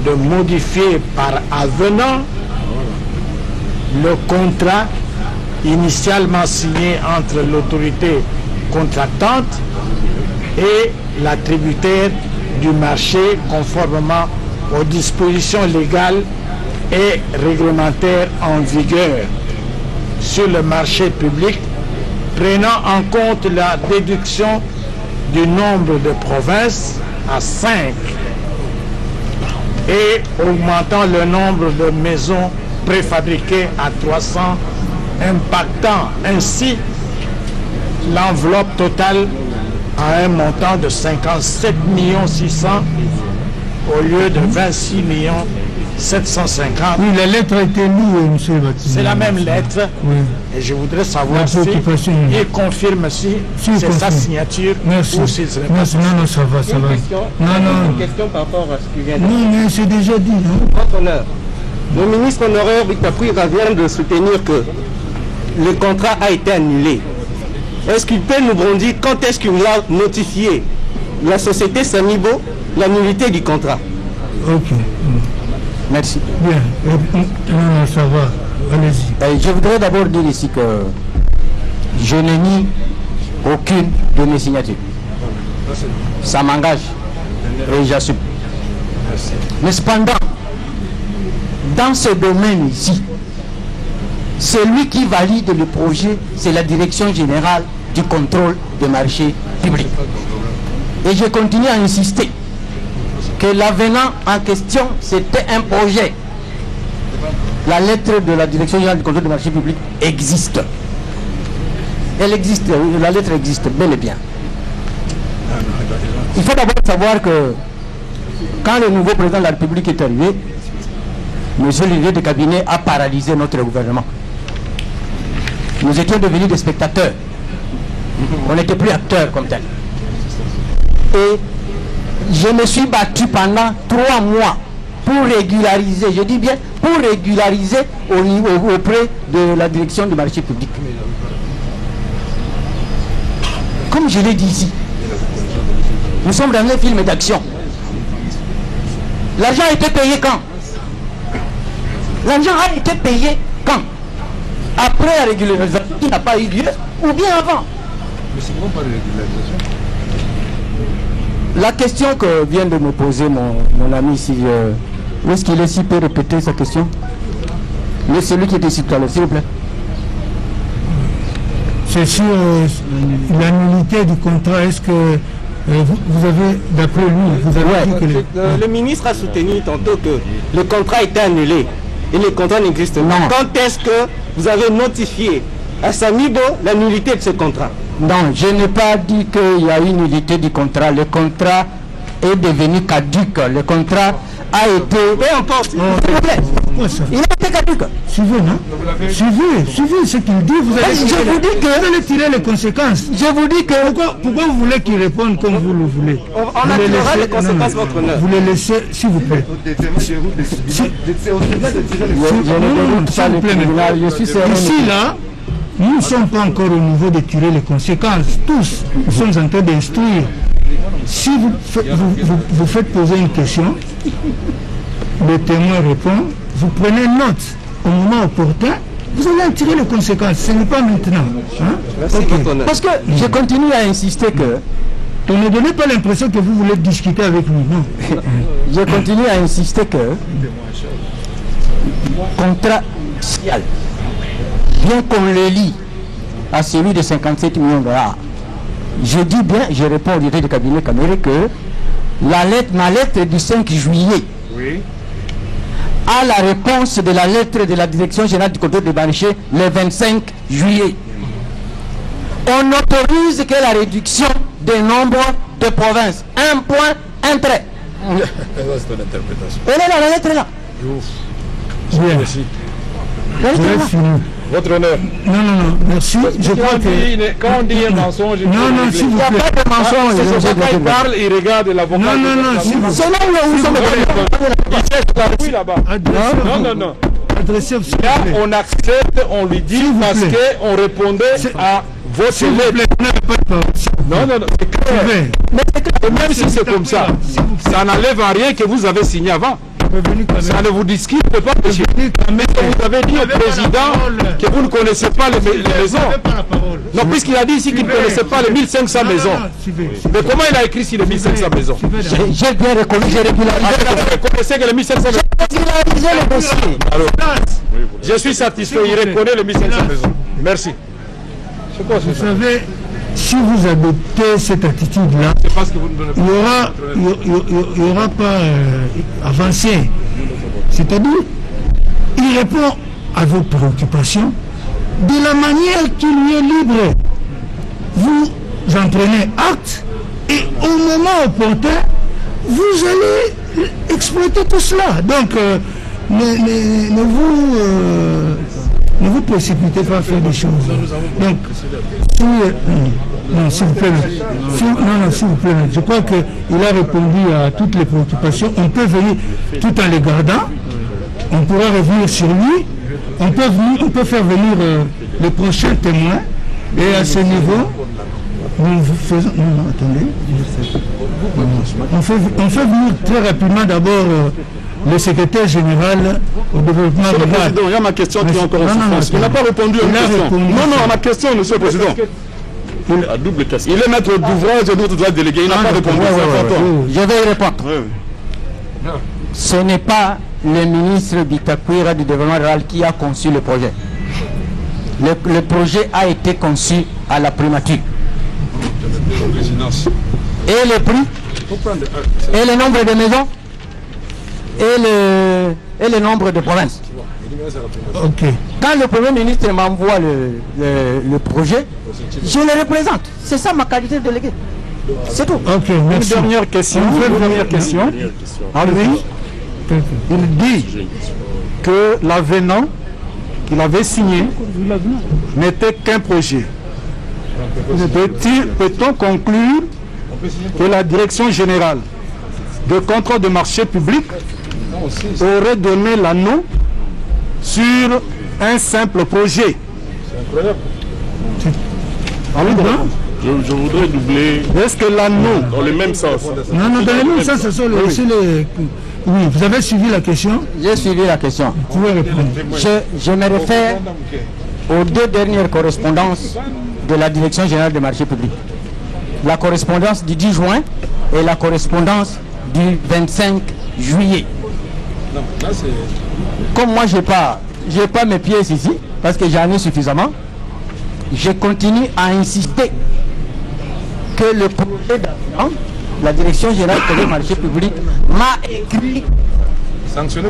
de modifier par avenant le contrat initialement signé entre l'autorité contractante et l'attributaire du marché conformément aux dispositions légales et réglementaires en vigueur sur le marché public, prenant en compte la déduction du nombre de provinces à 5 et augmentant le nombre de maisons préfabriquées à 300, impactant ainsi l'enveloppe totale à un montant de 57 600 au lieu de 26 750. Oui, la lettre a été lue, M. Baptiste. C'est la même lettre. Oui. Et je voudrais savoir si il confirme si c'est sa signature. Merci. Ou si Merci. Non, ça va, ça va. Une question par rapport à ce qui vient de dire. Non, mais c'est déjà dit. Votre honneur, le ministre honoraire Bitakwira vient de soutenir que le contrat a été annulé. Est-ce qu'il peut nous dire quand est-ce qu'il a notifié la société Samibo l'annulité du contrat? Ok. Merci. Bien. Non, ça va. Allez-y. Je voudrais d'abord dire ici que je n'ai mis aucune de mes signatures. Ça m'engage et j'assume. Mais cependant, dans ce domaine ici, celui qui valide le projet, c'est la direction générale du contrôle des marchés publics. Et je continue à insister que l'avenant en question, c'était un projet. La lettre de la direction générale du contrôle des marchés publics existe. Elle existe, la lettre existe bel et bien. Il faut d'abord savoir que quand le nouveau président de la République est arrivé, M. Olivier de Cabinet a paralysé notre gouvernement. Nous étions devenus des spectateurs. On n'était plus acteurs comme tel. Et je me suis battu pendant 3 mois pour régulariser, je dis bien pour régulariser auprès de la direction du marché public. Comme je l'ai dit ici, nous sommes dans un film d'action. L'argent a été payé quand? L'argent a été payé quand? Après la régularisation qui n'a pas eu lieu ou bien avant? Mais c'est vraiment pas de régularisation. La question que vient de me poser mon ami ici, où est-ce qu'il est, s'il peut répéter sa question? Mais celui qui était ici tout à l'heure, s'il vous plaît. C'est sur l'annulité du contrat. Est-ce que vous avez, d'après lui, vous avez dit que le ministre a soutenu tantôt que le contrat était annulé et le contrat n'existe pas. Quand est-ce que vous avez notifié à Samibo l'annulité de ce contrat? Non, je n'ai pas dit qu'il y a une nullité du contrat. Le contrat est devenu caduc. Le contrat a été... Peu importe, s'il vous plaît. Il a été caduc. Suivez, non? Suivez ce qu'il dit. Vous allez tirer les conséquences. Je vous dis que... Pourquoi vous voulez qu'il réponde comme vous le voulez? On attirera les conséquences, votre honneur. Vous les laissez, s'il vous plaît. Ici, là, nous ne sommes pas encore au niveau de tirer les conséquences. Tous, nous sommes en train d'instruire. Si vous faites poser une question, le témoin répond, vous prenez note au moment opportun, vous allez en tirer les conséquences. Ce n'est pas maintenant. Hein? Okay. Parce que je continue à insister que... Ne donnez pas l'impression que vous voulez discuter avec nous. Non. Je continue à insister que... Contrat social, bien qu'on le lie à celui de 57 millions de dollars, je dis bien, je réponds au directeur du cabinet Caméré que ma lettre du 5 juillet à la réponse de la lettre de la Direction générale du contrôle des marchés le 25 juillet. On n'autorise que la réduction des nombres de provinces. Un point, un trait. C'est une interprétation. Elle est là, la lettre est là. Bien. La lettre est là. Fini. Votre honneur. Non, merci. Je crois que... Quand on dit un mensonge, Non, s'il vous Il n'y a plaît. pas de mensonge. Quand il parle, il regarde l'avocat. Non, s'il vous plaît. C'est là où nous sommes. Oui, là-bas. Non. Adressez, s'il vous Là, plaît. on accepte, on lui dit S'il vous parce plaît. qu'on répondait à votre S'il vous lettre. plaît, on n'a pas de parole. Non, c'est clair. Sylvain, Et même si c'est comme ça, ça n'enlève à rien que vous avez signé avant. revenu quand Ça même. ne vous discute pas, monsieur. Vous avez dit au président que vous ne connaissez pas les maisons. Non, puisqu'il a dit ici qu'il ne connaissait pas les 1500 maisons. Mais comment il a écrit ici les 1500 maisons? J'ai bien reconnu, j'ai régularisé. Vous connaissez que les 1500 maisons? Régularisé le dossier. Alors, je suis satisfait, il reconnaît les 1500 maisons. Merci. C'est quoi Vous savez, si vous adoptez cette attitude-là, il n'y aura pas avancé. C'est-à-dire, il répond à vos préoccupations de la manière qui lui est libre. Vous en prenez acte et au moment opportun, vous allez exploiter tout cela. Donc, ne vous précipitez pas à faire des choses. Donc, s'il vous plaît, s'il vous plaît, je crois qu'il a répondu à toutes les préoccupations. On peut venir tout en les gardant, on pourra revenir sur lui, on peut faire venir les prochains témoins, et à ce niveau, nous faisons. Non, attendez. On fait venir très rapidement d'abord le secrétaire général au développement rural. Président, il y a ma question qui est encore en souffrance. Il n'a pas répondu à ma question. Non, à ma question, monsieur le Président. Il est maître d'ouvrage et d'autres doit déléguer. Il n'a pas répondu. Je vais y répondre. Ce n'est pas le ministre Bitakwira du développement rural qui a conçu le projet. Le projet a été conçu à la primature. Et le prix, et le nombre de maisons, et le nombre de provinces. Okay. Quand le Premier ministre m'envoie le projet, je le représente. C'est ça ma qualité de délégué. C'est tout. Okay, merci. Une dernière question. Il dit que l'avenant qu'il avait signé n'était qu'un projet. Peut-on conclure que la direction générale de contrôle de marché public aurait donné l'anneau sur un simple projet? Je voudrais doubler. Est-ce que l'anneau Dans le même sens. Non, dans le même sens, ce sont les... Oui, vous avez suivi la question? J'ai suivi la question. Vous pouvez répondre. Je me réfère aux deux dernières correspondances de la Direction générale des marchés publics. La correspondance du 10 juin et la correspondance du 25 juillet. Comme moi, je n'ai pas mes pièces ici, parce que j'en ai suffisamment, je continue à insister que le projet d'avenant, la Direction générale des marchés publics m'a écrit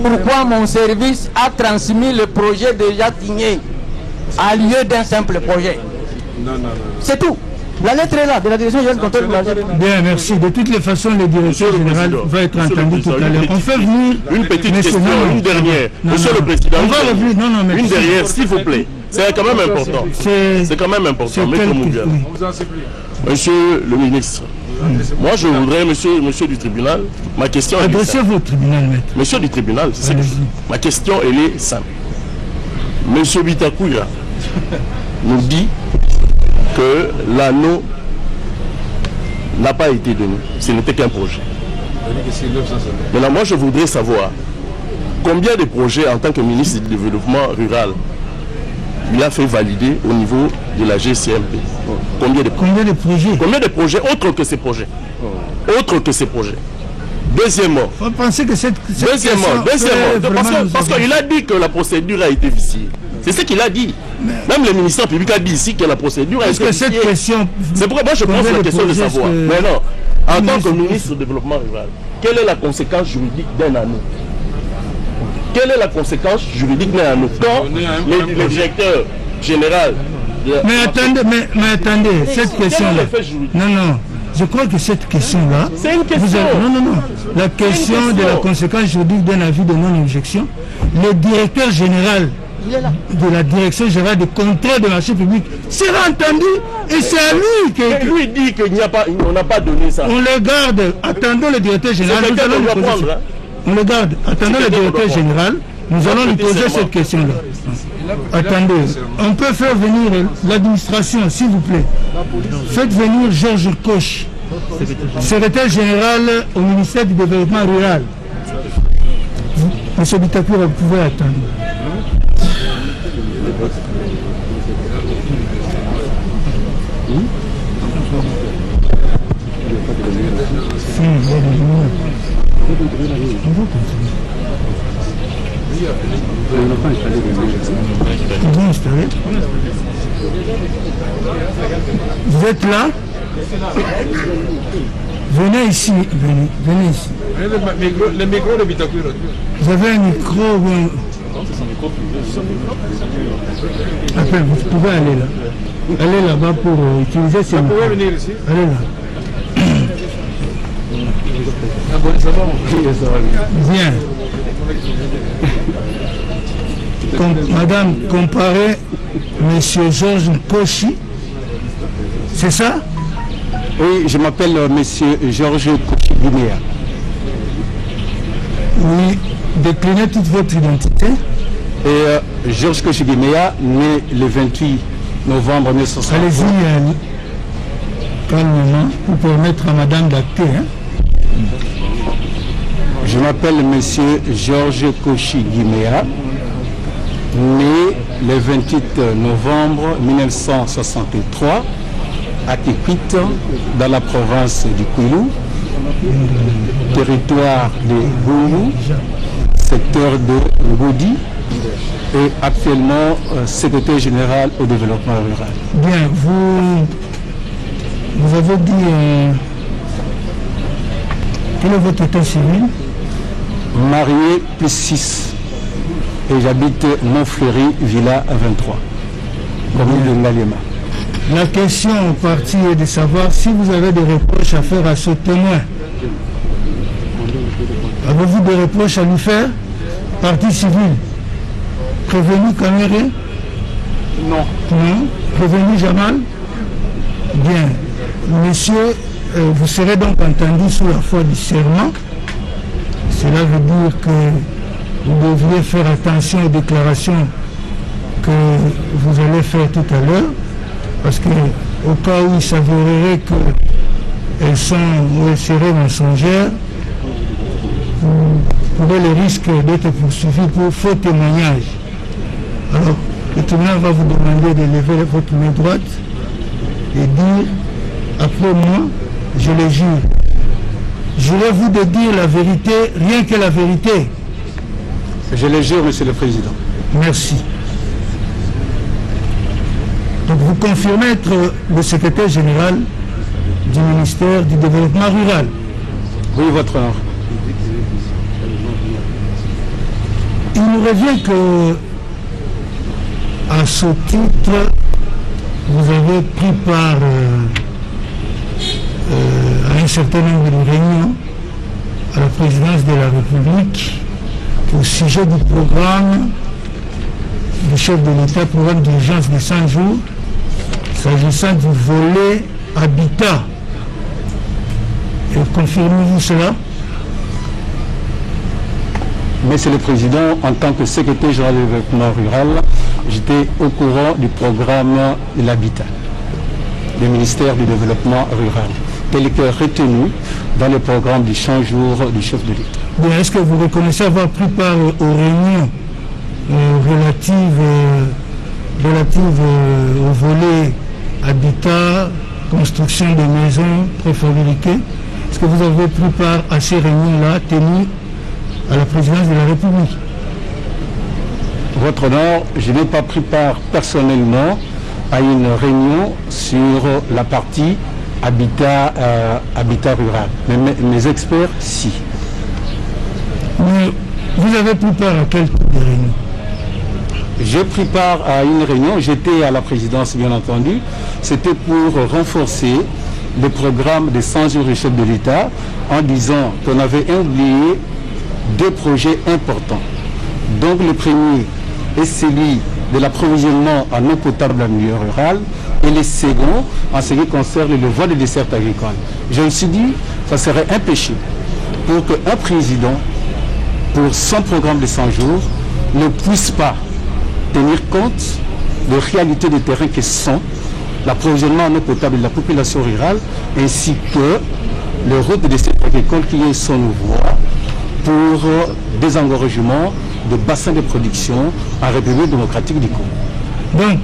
pourquoi mon service a transmis le projet déjà signé à lieu d'un simple projet. C'est tout. La lettre est là, de la Direction générale de contrôle de marché public. Bien, merci. De toutes les façons, le directeur général va être entendu tout à l'heure. On fait venir... Une petite question, une dernière. Monsieur le Président, on va revenir. Non, une dernière, s'il vous plaît. C'est quand même important. C'est quand même important. Monsieur le ministre, moi je voudrais, monsieur du tribunal, ma question est adressez-vous au tribunal, maître. Monsieur du tribunal, ma question elle est simple. Monsieur Bitakwira nous dit que l'anneau n'a pas été donné. Ce n'était qu'un projet. Maintenant, moi je voudrais savoir combien de projets en tant que ministre du développement rural il a fait valider au niveau de la GCMP. Combien de projets? Combien de projets autres que ces projets? Autres que ces projets. Deuxièmement. Vous pensez que Deuxièmement. Parce qu'il a dit que la procédure a été viciée. C'est ce qu'il a dit. Même le ministère public a dit ici que la procédure a été viciée. C'est pourquoi moi je pose la question de savoir. Mais non, en tant que ministre du développement rural, quelle est la conséquence juridique d'un anneau? quelle est la conséquence juridique en autant le directeur général mais attendez, cette question-là. Non, je crois que cette question-là. C'est une question. Non. La question de la conséquence juridique d'un avis de non-objection, le directeur général de la direction générale de contrôle de marché public sera entendu et c'est à lui que. Lui dit qu'on n'a pas donné ça. On le garde. Attendons le directeur général. Nous allons lui poser. On le garde. Attendons le directeur général. Nous allons lui poser cette question-là. Attendez, on peut faire venir l'administration, s'il vous plaît. Faites venir Georges Koch, secrétaire général au ministère du Développement Rural. Monsieur Bitakoura, vous pouvez attendre. Vous êtes là? Venez ici, venez ici. Le micro de Bitakoura. Vous avez un micro ou un... Après, vous pouvez aller là. Allez là-bas pour utiliser ces micros. Vous pouvez venir ici. Allez là. Bien. Madame, comparez Monsieur Georges Kochi, c'est ça? Oui, je m'appelle Monsieur Georges Kochi Guinea. Oui, déclinez toute votre identité. Et Georges Kochi Guinea, né le 28 novembre 1960. Allez-y, calmement, pour permettre à Madame d'acter. Je m'appelle Monsieur Georges Kochi Guinea, né le 28 novembre 1963 à Kikwit, dans la province du Kwilu, territoire de Goulou, secteur de Ngoudi, et actuellement secrétaire général au développement rural. Bien, vous avez dit quel est votre état civil? Marié plus 6. Et j'habite Montfleury, Villa 23, commune de Ngaliema. La question en partie est de savoir si vous avez des reproches à faire à ce témoin. Avez-vous des reproches à lui faire? Partie civile. Prévenu Kaméré? Non. Non. Prévenu Jamal? Bien. Monsieur, vous serez donc entendu sous la foi du serment. Cela veut dire que vous devriez faire attention aux déclarations que vous allez faire tout à l'heure, parce que au cas où il s'avérerait qu'elles sont ou elles seraient mensongères, vous courez le risque d'être poursuivi pour faux témoignage. Alors, le tribunal va vous demander de lever votre main droite et dire, après moi, je le jure. Jurez-vous de dire la vérité, rien que la vérité? Je le jure, Monsieur le Président. Merci. Donc vous confirmez être le secrétaire général du ministère du Développement Rural? Oui, votre honneur. Il nous revient que, à ce titre, vous avez pris part à un certain nombre de réunions à la présidence de la République au sujet du programme du chef de l'État, programme d'urgence de 100 jours, s'agissant du volet habitat. Et confirmez-vous cela? Monsieur le Président, en tant que secrétaire général du développement rural, j'étais au courant du programme de l'habitat du ministère du développement rural, tel que retenu dans le programme du 100 jours du chef de l'État. Est-ce que vous reconnaissez avoir pris part aux réunions relatives au volet habitat, construction de maisons préfabriquées? Est-ce que vous avez pris part à ces réunions-là tenues à la présidence de la République? Votre honneur, je n'ai pas pris part personnellement à une réunion sur la partie habitat rural. Mais mes experts, si. Mais vous Vous avez pris part à quel type de réunion? J'ai pris part à une réunion, j'étais à la présidence bien entendu, c'était pour renforcer le programme des 100 jours du chef de l'État en disant qu'on avait oublié 2 projets importants. Donc le premier est celui de l'approvisionnement en eau potable en milieu rural et le second en ce qui concerne le voie des dessertes agricoles. Je me suis dit que ça serait un péché pour qu'un président, pour son programme de 100 jours, ne puisse pas tenir compte des réalités de terrain que sont l'approvisionnement en eau potable de la population rurale ainsi que le route de dessertes agricoles qui est son voie pour désengorgement de bassins de production en République démocratique du Congo. Donc,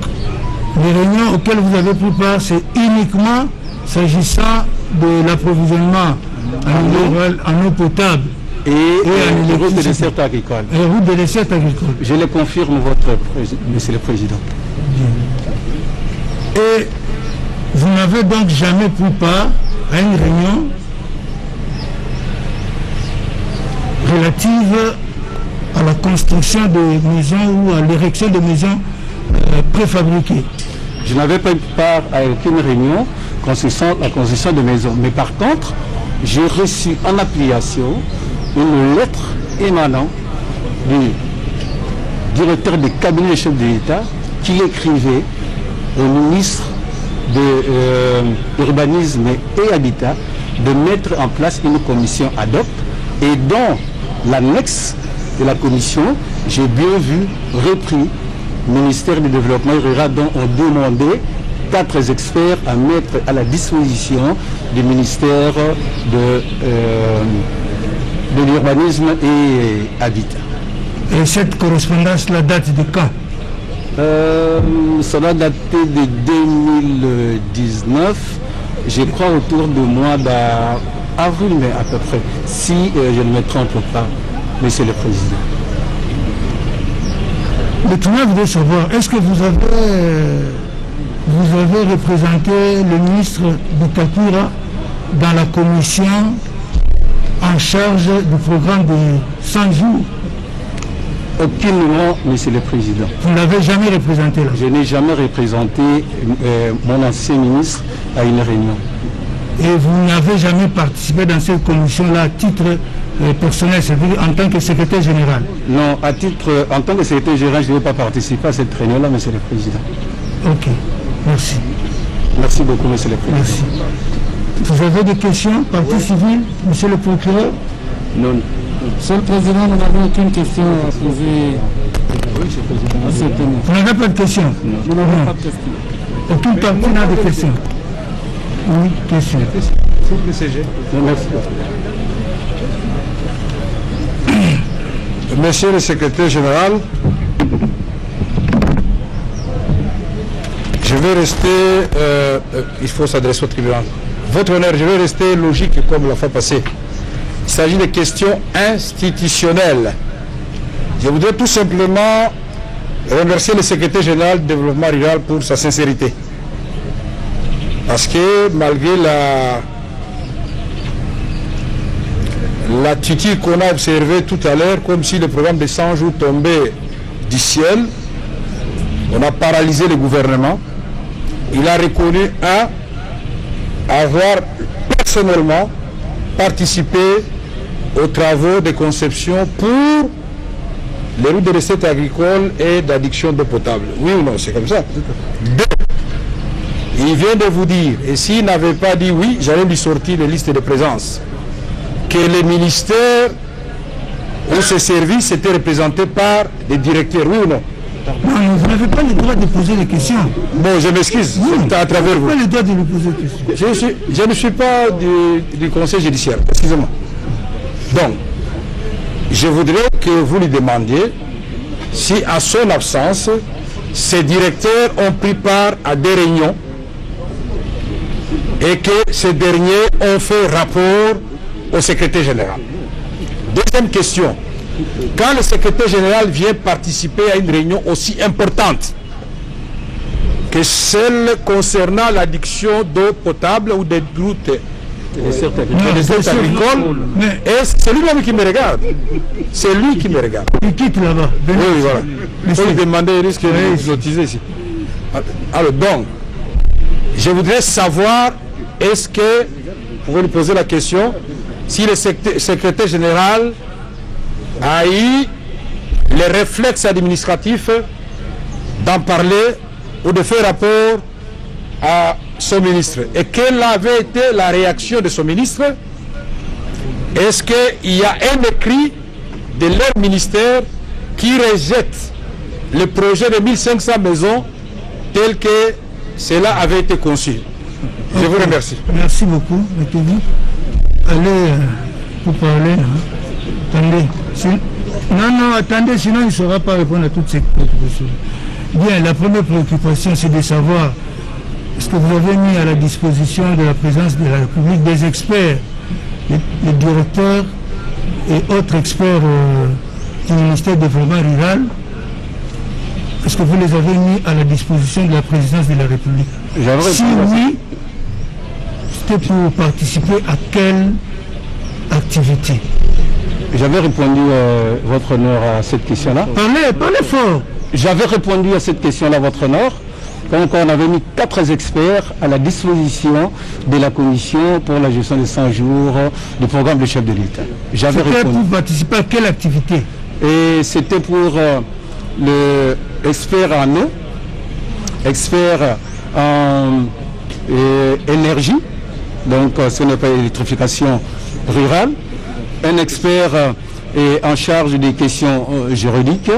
les réunions auxquelles vous avez pris part, c'est uniquement s'agissant de l'approvisionnement en eau potable et les routes de dessertes agricoles. Et les routes de dessertes agricoles. Je le confirme, Monsieur le Président. Bien. Et vous n'avez donc jamais pris part à une réunion relative à la construction de maisons ou à l'érection de maisons préfabriquées? Je n'avais pas pris part à aucune réunion concernant la construction de maisons. Mais par contre, j'ai reçu en application une lettre émanant du directeur du cabinet du chef de l'État qui écrivait au ministre de l'Urbanisme et Habitat de mettre en place une commission ad hoc et dans l'annexe de la commission, j'ai bien vu repris ministère du Développement rural dont on demandait 4 experts à mettre à la disposition du ministère de l'Urbanisme et Habitat. Et cette correspondance-là date de quand? Ça doit dater de 2019, je crois autour du mois d'avril, mais à peu près, si je ne me trompe pas, Monsieur le Président. Maintenant, je voudrais savoir, est-ce que vous avez représenté le ministre Bitakura dans la commission en charge du programme de 100 jours? Aucunement, Monsieur le Président. Vous ne l'avez jamais représenté là? Je n'ai jamais représenté mon ancien ministre à une réunion. Et vous n'avez jamais participé dans cette commission-là à titre personnel, c'est-à-dire en tant que secrétaire général? Non, en tant que secrétaire général, je ne vais pas participer à cette réunion-là, Monsieur le Président. Ok, merci. Merci beaucoup, Monsieur le Président. Merci. Vous avez des questions, partie civile, Monsieur le procureur? Non. Monsieur le Président, nous n'avons aucune question à poser. Vous n'avez pas de questions? Nous n'avons pas de questions. Aucune partie n'a de questions? Oui, question. Merci. Monsieur le secrétaire général, je vais rester, il faut s'adresser au tribunal. Votre honneur, je vais rester logique comme la fois passée. Il s'agit de questions institutionnelles. Je voudrais tout simplement remercier le secrétaire général du développement rural pour sa sincérité. Parce que malgré l'attitude qu'on a observée tout à l'heure, comme si le programme de 100 jours tombait du ciel, on a paralysé le gouvernement. Il a reconnu avoir personnellement participé aux travaux de conception pour les routes de recettes agricoles et d'addiction d'eau potable. Oui ou non, c'est comme ça. Il vient de vous dire, et s'il n'avait pas dit oui, j'allais lui sortir les listes de présence, que les ministères ou ces services étaient représentés par des directeurs, oui ou non? Non, vous n'avez pas le droit de poser des questions. Bon, je m'excuse, c'est à travers vous. Vous n'avez pas le droit de lui poser des questions. Je ne suis pas du conseil judiciaire, excusez-moi. Donc, je voudrais que vous lui demandiez si, à son absence, ces directeurs ont pris part à des réunions et que ces derniers ont fait rapport au secrétaire général. Deuxième question. Quand le secrétaire général vient participer à une réunion aussi importante que celle concernant l'addiction d'eau potable ou des routes Le dessert agricole. Et c'est lui-même qui me regarde. C'est lui qui me regarde. Il quitte là-bas. Oui, voilà. Il faut lui demander, il risque de notiser ici. Alors, donc, je voudrais savoir, est-ce que, vous pouvez lui poser la question, si le secrétaire général a eu les réflexes administratifs d'en parler ou de faire rapport à son ministre. Et quelle avait été la réaction de son ministre? Est-ce qu'il y a un écrit de leur ministère qui rejette le projet de 1500 maisons tel que cela avait été conçu? Je vous remercie. Merci beaucoup. Allez, vous parlez. Attendez. Non, attendez, sinon il ne saura pas répondre à toutes ces préoccupations. Bien, la première préoccupation, c'est de savoir est-ce que vous avez mis à la disposition de la présidence de la République des experts, les directeurs et autres experts du ministère du Développement rural. Est-ce que vous les avez mis à la disposition de la présidence de la République? Si oui, c'était pour participer à quelle activité? J'avais répondu, votre honneur, à cette question-là. Parlez fort. J'avais répondu à cette question-là, votre honneur. Donc on avait mis 4 experts à la disposition de la commission pour la gestion des 100 jours du programme du chef de l'État. J'avais répondu. C'était pour participer à quelle activité? Et c'était pour le expert en eau, expert en énergie, donc ce n'est pas l'électrification rurale, un expert est en charge des questions juridiques,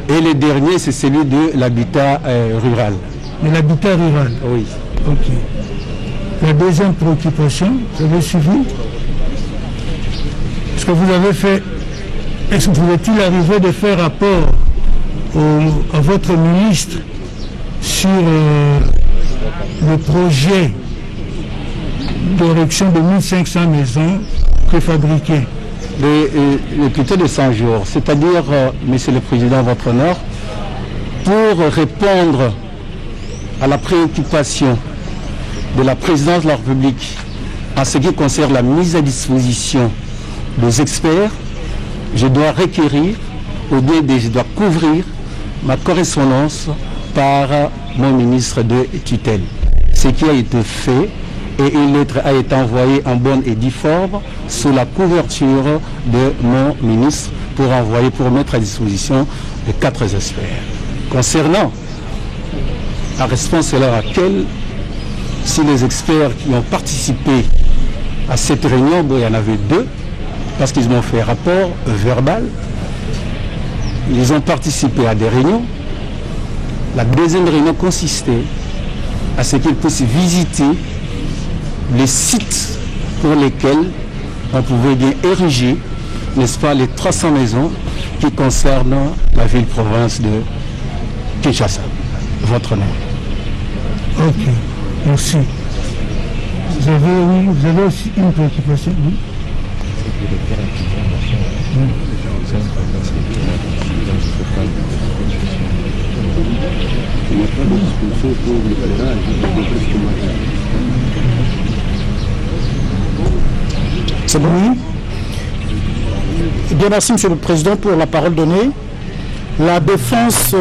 et le dernier c'est celui de l'habitat rural. De l'habitat rural? Oui. Ok. La deuxième préoccupation, vous avez suivi? Est-ce que vous avez fait, est-ce que vous est-il arrivé de faire rapport à votre ministre sur le projet d'érection de 1500 maisons préfabriquées? Le plutôt de 100 jours, c'est-à-dire, Monsieur le Président, votre honneur, pour répondre à la préoccupation de la présidence de la République en ce qui concerne la mise à disposition des experts, je dois requérir, je dois couvrir ma correspondance par mon ministre de tutelle. Ce qui a été fait, et une lettre a été envoyée en bonne et due forme sous la couverture de mon ministre pour mettre à disposition les 4 experts. Concernant la réponse à laquelle, si les experts qui ont participé à cette réunion, bon, il y en avait 2, parce qu'ils m'ont fait rapport verbal, ils ont participé à des réunions. La deuxième réunion consistait à ce qu'ils puissent visiter les sites pour lesquels on pouvait bien ériger, n'est-ce pas, les 300 maisons qui concernent la ville-province de Kinshasa. Votre nom. Ok, merci. Vous avez aussi une préoccupation? Oui. C'est bon? Eh bien, merci, Monsieur le Président, pour la parole donnée. La défense...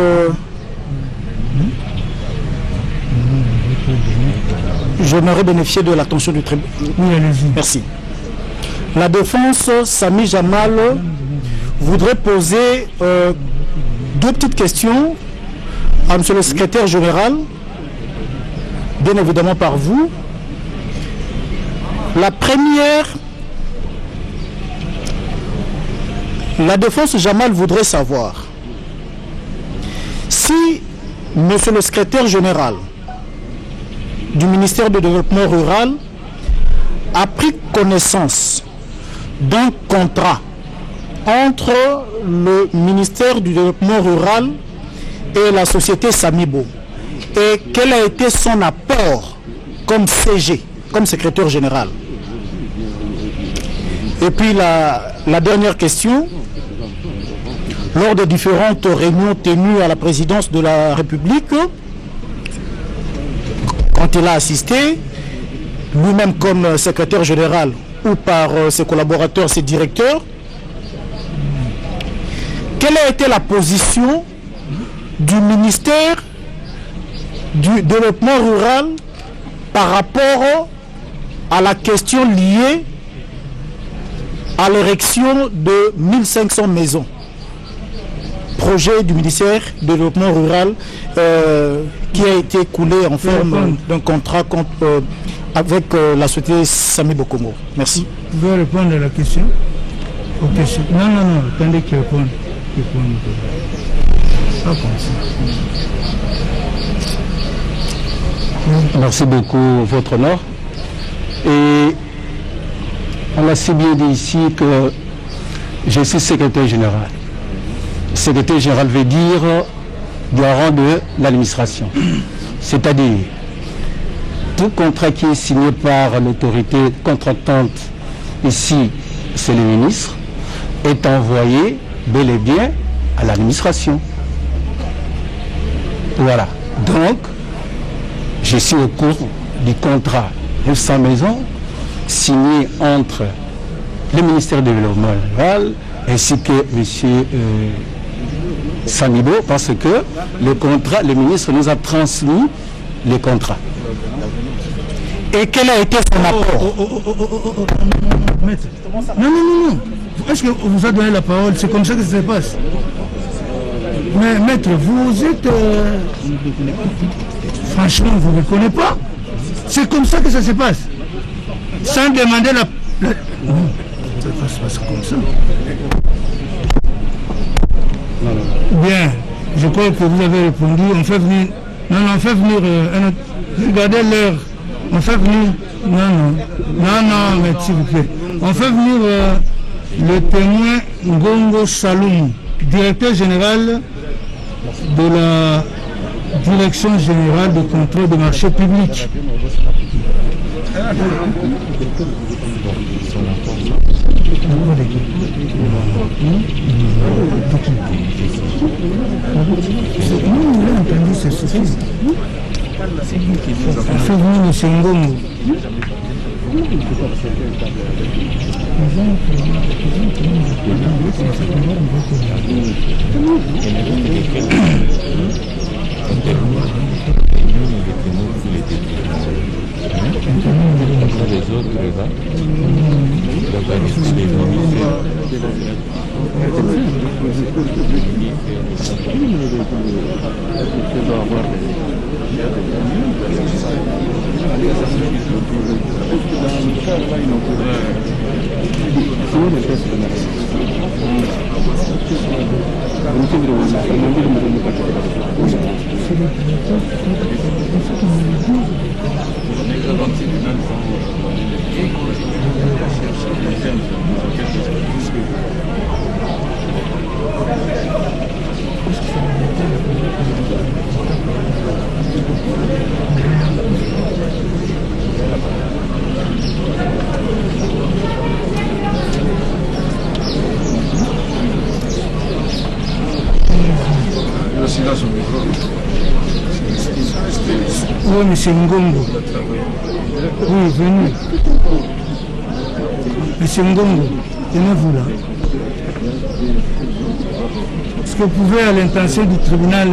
J'aimerais bénéficier de l'attention du tribunal. Oui, allez-y. Merci. La défense, Sami Jamal, voudrait poser 2 petites questions à Monsieur le secrétaire général, bien évidemment par vous. La première, la défense Jamal voudrait savoir si Monsieur le secrétaire général du ministère du Développement rural a pris connaissance d'un contrat entre le ministère du Développement rural et la société Samibo, et quel a été son apport comme CG, comme secrétaire général. Et puis la dernière question, lors des différentes réunions tenues à la présidence de la République, quand il a assisté, lui-même comme secrétaire général ou par ses collaborateurs, ses directeurs, quelle a été la position du ministère du développement rural par rapport à la question liée à l'érection de 1500 maisons? Projet du ministère du développement rural qui a été coulé en forme d'un contrat avec la société Sami Bokongo. Merci. Vous pouvez répondre à la question? Non, attendez qu'il réponde. Pas comme ça. Merci beaucoup, votre honneur. Et on a si bien dit ici que je suis secrétaire général. Secrétaire général veut dire garant de l'administration. C'est-à-dire, tout contrat qui est signé par l'autorité contractante, ici c'est le ministre, est envoyé bel et bien à l'administration. Voilà. Donc, je suis au cours du contrat 900 maisons signé entre le ministère du développement rural ainsi que M. Samibo, parce que le ministre nous a transmis les contrats. Et quel a été son apport? Maître. Non. Est-ce que vous a donné la parole? C'est comme ça que ça se passe. Mais maître, vous êtes... Franchement, vous ne me connaissez pas. C'est comme ça que ça se passe. Sans demander la... Non, ça ne se passe comme ça. Bien, je crois que vous avez répondu. On fait venir... Non, on fait venir... Regardez l'heure. On fait venir... Non, mais s'il vous plaît. On fait venir le témoin Ngongo Saloum, directeur général de la Direction générale de contrôle des marchés publics. C'est vous, monsieur Ngongo. Oui, monsieur Ngongo. Oui, venez. Monsieur Ngongo, tenez-vous là. Est-ce que vous pouvez, à l'intention du tribunal,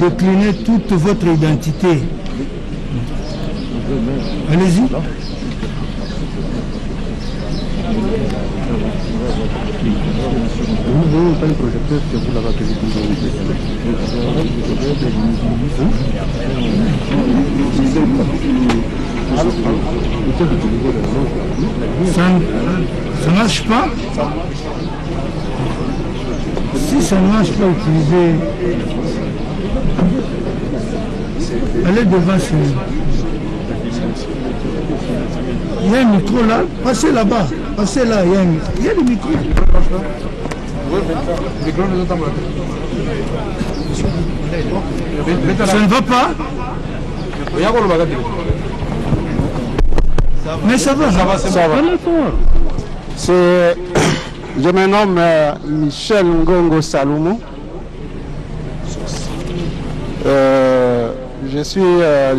décliner toute votre identité? Allez-y. Ça marche pas? Si ça ne marche pas, utilisez. Allez devant ce. Il y a un micro là, passez là-bas, passez là, il y a le micro. Ça ne va pas? Mais ça va. Je me nomme Michel Ngongo Saloumou. je suis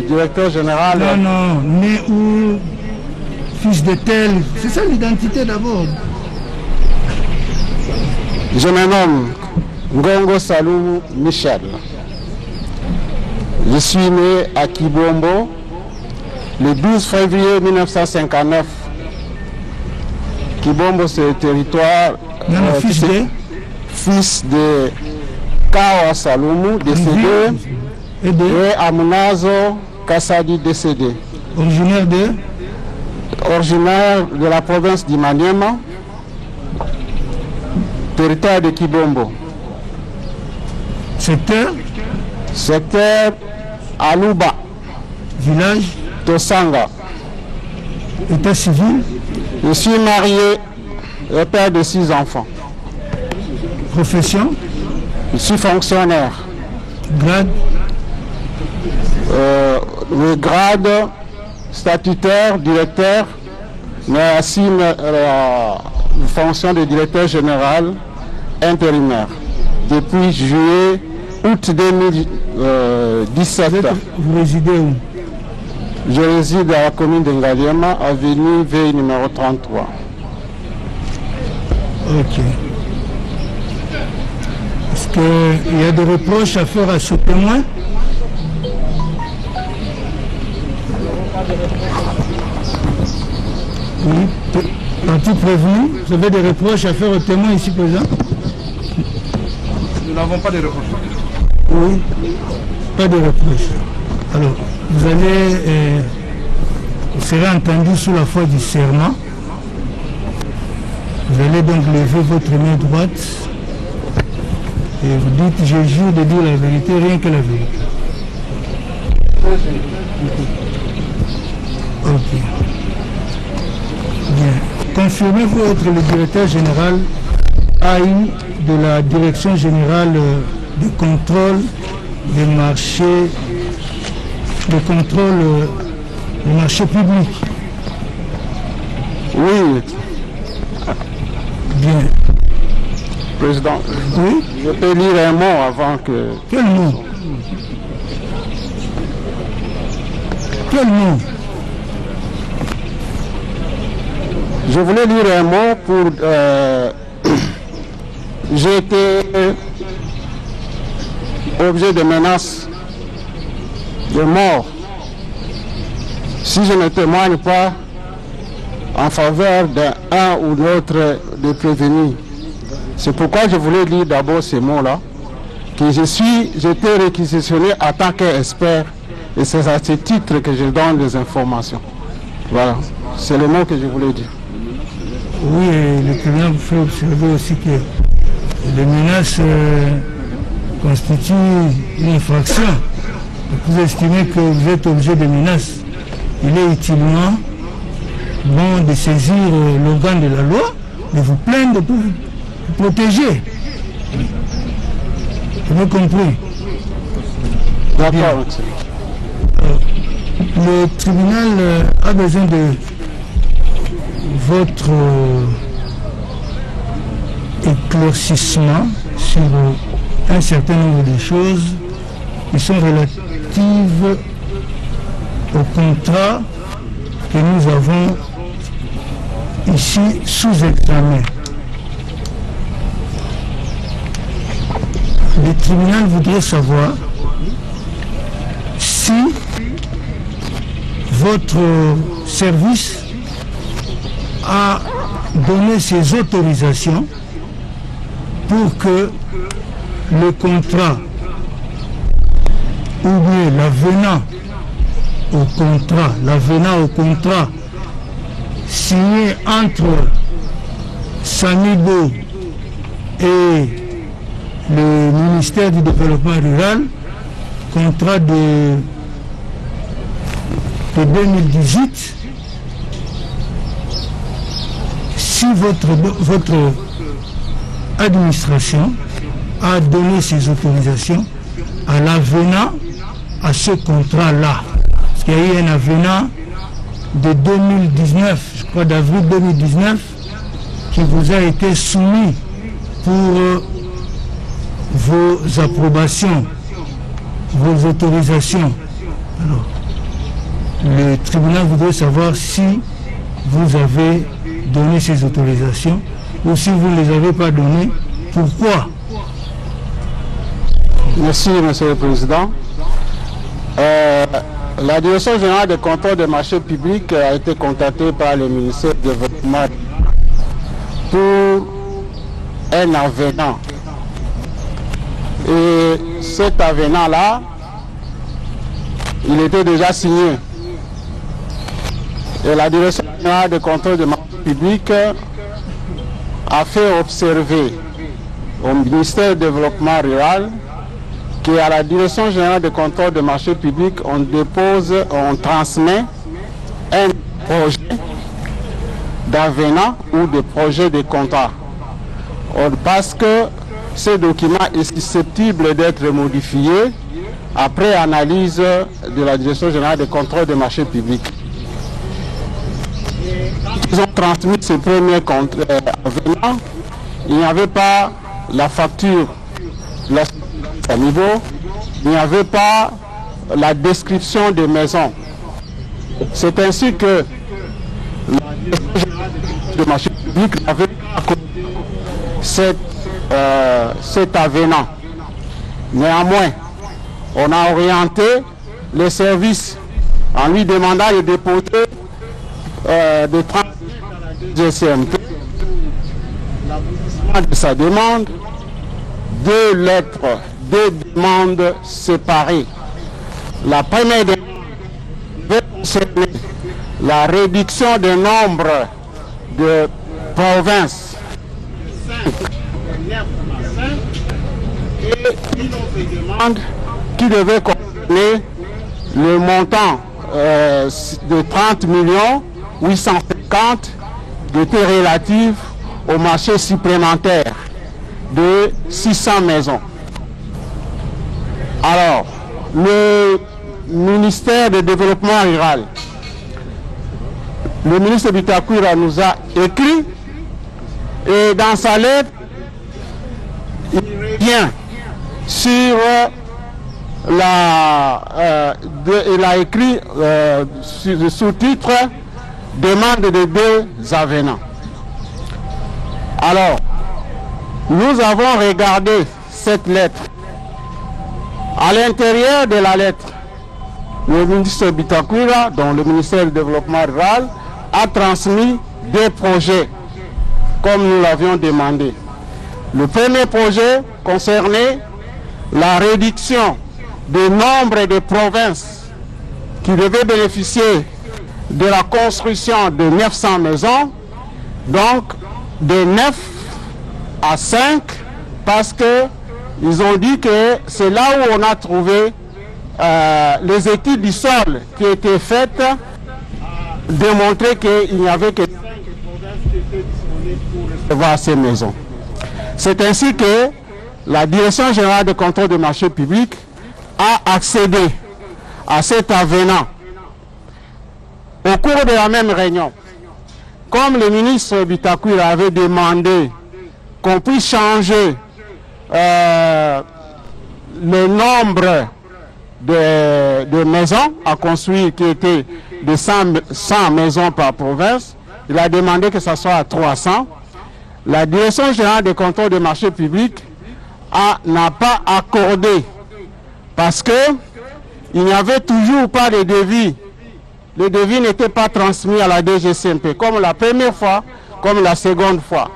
directeur général. Non, né où, fils de tel, c'est ça l'identité d'abord. Je me nomme Ngongo Salou Michel. Je suis né à Kibombo le 12 février 1959. Kibombo, c'est le territoire fils de Kawa Saloumou, décédé, et Amunazo Kassadi, décédé. Originaire de la province d'Imaniema, territoire de Kibombo. Secteur Alouba. Village Tosanga. État civil. Je suis marié et père de 6 enfants. Profession. Je suis fonctionnaire. Grade. Le grade statutaire, directeur, mais assume la fonction de directeur général intérimaire depuis août 2017. Vous résidez où? Je réside à la commune de Ngaliema, avenue Veille numéro 33. Ok. Est-ce qu'il y a des reproches à faire à ce témoin? Oui. Partie prévenue, vous avez des reproches à faire au témoin ici présent? Nous n'avons pas de reproches. Oui, pas de reproches. Alors, vous serez entendu sous la foi du serment. Vous allez donc lever votre main droite et vous dites: je jure de dire la vérité, rien que la vérité. Ok. Bien. Confirmez-vous être le directeur général AI de la Direction générale de contrôle des marchés, de contrôle des marchés publics? Oui. Bien. Président, oui? Je peux lire un mot avant que... Quel mot? Quel mot? Je voulais lire un mot pour... J'ai été objet de menaces de mort si je ne témoigne pas en faveur d'un ou l'autre des prévenus. C'est pourquoi je voulais lire d'abord ces mots-là, que j'étais réquisitionné en tant qu'expert, et c'est à ce titre que je donne des informations. Voilà, c'est le mot que je voulais dire. Oui, le tribunal vous fait observer aussi que les menaces constituent une infraction. Vous estimez que vous êtes objet de menaces. Il est utilement bon de saisir l'organe de la loi, de vous plaindre pour vous protéger. Vous avez compris? D'accord. Le tribunal a besoin de votre éclaircissement sur un certain nombre de choses qui sont relatives au contrat que nous avons ici sous examen. Le tribunal voudrait savoir si votre service a donné ses autorisations pour que le contrat ou bien l'avenant au contrat signé entre Samibo et le ministère du Développement rural, contrat de 2018, si votre administration a donné ses autorisations à l'avenant à ce contrat-là. Parce qu'il y a eu un avenant de 2019, je crois d'avril 2019, qui vous a été soumis pour vos approbations, vos autorisations Alors, le tribunal voudrait savoir si vous avez donné ces autorisations ou si vous ne les avez pas données, pourquoi? Merci, Monsieur le Président. La Direction générale des contrôles des marchés publics a été contactée par le ministère du Développement pour un avenant. Et cet avenant-là, il était déjà signé. Et la Direction générale des contrôles des marchés publics a fait observer au ministère du Développement rural qu'à la Direction générale de contrôle des marchés publics, on transmet un projet d'avenant ou de projet de contrat. Parce que ce document est susceptible d'être modifié après analyse de la Direction générale de contrôle des marchés publics. Ils ont transmis ce premier avenant. Il n'y avait pas la facture à niveau, il n'y avait pas la description des maisons. C'est ainsi que la Direction générale des marchés publics avait cet avenant. Néanmoins, on a orienté les services en lui demandant de déposer de GCMP de sa demande, 2 lettres, 2 demandes séparées. La première demande concernait la réduction du nombre de provinces et une autre demande qui devait concerner le montant de 30 850 qui était relatif au marché supplémentaire de 600 maisons. Alors, le ministère du Développement rural, le ministre Bitakwira nous a écrit et dans sa lettre, il revient sur il a écrit sur le sous-titre demande de 2 avenants. Alors, nous avons regardé cette lettre. À l'intérieur de la lettre, le ministre Bitakwira, dont le ministère du Développement rural, a transmis 2 projets, comme nous l'avions demandé. Le premier projet concernait la réduction du nombre de provinces qui devaient bénéficier de la construction de 900 maisons, donc de 9 à 5, parce que ils ont dit que c'est là où on a trouvé les études du sol qui étaient faites, démontraient qu'il n'y avait que 5 provinces qui étaient disponibles pour recevoir ces maisons. C'est ainsi que la Direction générale de contrôle des marchés publics a accédé à cet avenant. Au cours de la même réunion, comme le ministre Bitakwira avait demandé qu'on puisse changer le nombre de maisons à construire qui était de 100 maisons par province, il a demandé que ça soit à 300. La Direction générale de contrôle des marchés publics n'a pas accordé parce que il n'y avait toujours pas de devis. Le devis n'était pas transmis à la DGCMP, comme la première fois, comme la seconde fois.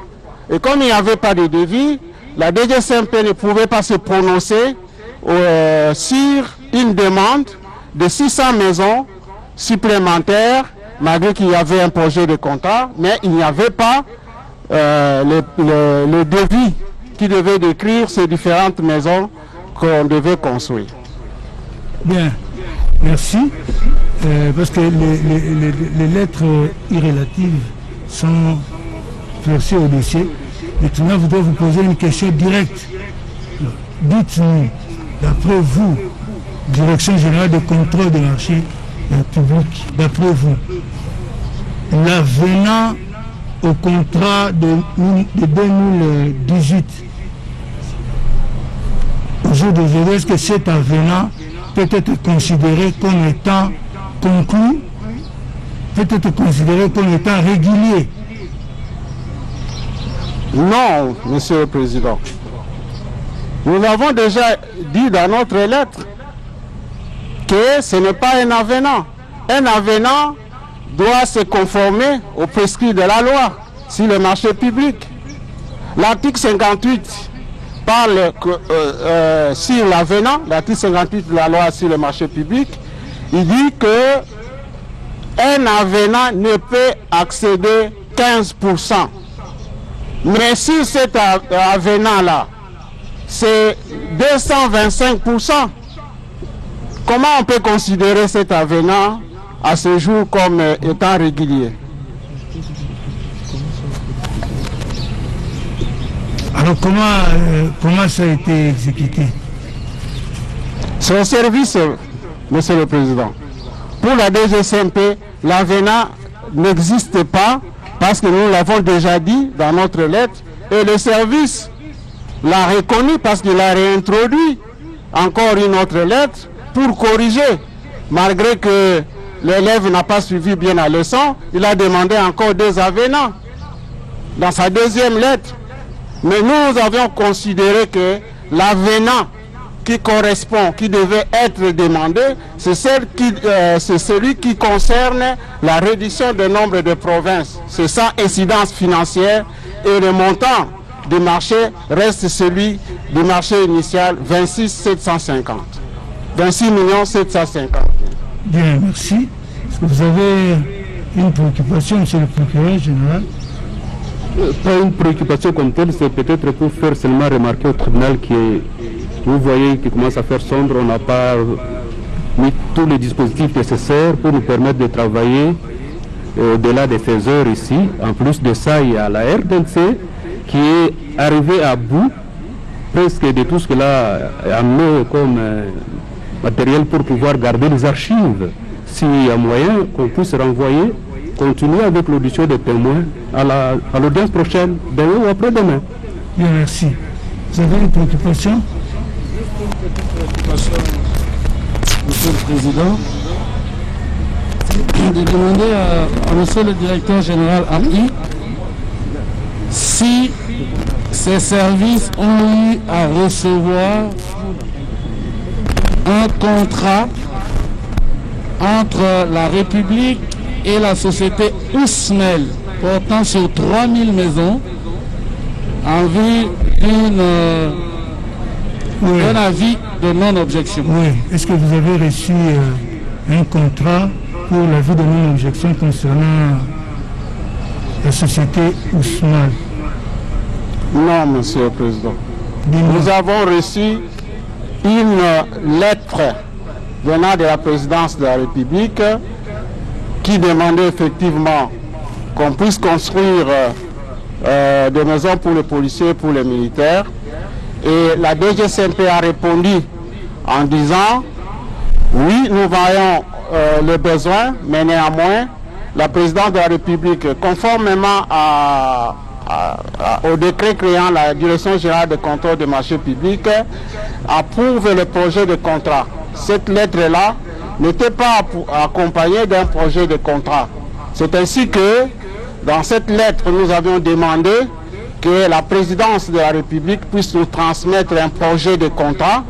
Et comme il n'y avait pas de devis, la DGCMP ne pouvait pas se prononcer sur une demande de 600 maisons supplémentaires, malgré qu'il y avait un projet de contrat, mais il n'y avait pas le devis qui devait décrire ces différentes maisons qu'on devait construire. Bien, merci. Parce que les lettres irrélatives sont versées au dossier. Maintenant, je voudrais vous poser une question directe. Dites-nous, d'après vous, Direction générale de contrôle des marchés publics, d'après vous, l'avenant au contrat de 2018, au jour d'aujourd'hui, est-ce que cet avenant peut être considéré comme étant conclu, peut être considéré comme étant régulier? Non, Monsieur le Président. Nous avons déjà dit dans notre lettre que ce n'est pas un avenant. Un avenant doit se conformer aux prescrits de la loi sur le marché public. L'article 58 parle sur l'avenant, l'article 58 de la loi sur le marché public, il dit que un avenant ne peut accéder 15%. Mais si cet avenant-là, c'est 225%, comment on peut considérer cet avenant à ce jour comme étant régulier? Alors comment ça a été exécuté? C'est au service, Monsieur le Président. Pour la DGCMP, l'avenant n'existe pas parce que nous l'avons déjà dit dans notre lettre et le service l'a reconnu parce qu'il a réintroduit encore une autre lettre pour corriger. Malgré que l'élève n'a pas suivi bien la leçon, il a demandé encore 2 avenants dans sa deuxième lettre. Mais nous avions considéré que l'avenant qui correspond, qui devait être demandé, c'est celui qui concerne la réduction du nombre de provinces. C'est ça, incidence financière, et le montant du marché reste celui du marché initial, 26 750. 26 750. Bien, merci. Est-ce que vous avez une préoccupation, Monsieur le procureur général? Pas une préoccupation comme telle, c'est peut-être pour faire seulement remarquer au tribunal que vous voyez qu'il commence à faire sombre, on n'a pas mis tous les dispositifs nécessaires pour nous permettre de travailler au-delà de ces heures ici. En plus de ça, il y a la RDNC qui est arrivée à bout presque de tout ce qu'elle a amené comme matériel pour pouvoir garder les archives. S'il y a moyen qu'on puisse renvoyer, continuer avec l'audition des témoins à l'audience prochaine, demain ou après-demain. Bien, merci. Vous avez une préoccupation? Monsieur le Président, de demander à Monsieur le Directeur Général Arki si ces services ont eu à recevoir un contrat entre la République et la société Ousmel portant sur 3000 maisons en vue d'un avis de non-objection. Oui. Est-ce que vous avez reçu un contrat pour l'avis de non-objection concernant la société Ousmel? Non, Monsieur le Président. Nous avons reçu une lettre venant de la présidence de la République qui demandait effectivement qu'on puisse construire des maisons pour les policiers et pour les militaires. Et la DGCMP a répondu en disant oui, nous voyons les besoins, mais néanmoins, la présidence de la République, conformément au décret créant la Direction générale de contrôle des marchés publics, approuve le projet de contrat. Cette lettre-là n'était pas accompagnée d'un projet de contrat. C'est ainsi que, dans cette lettre, nous avions demandé que la présidence de la République puisse nous transmettre un projet de contrat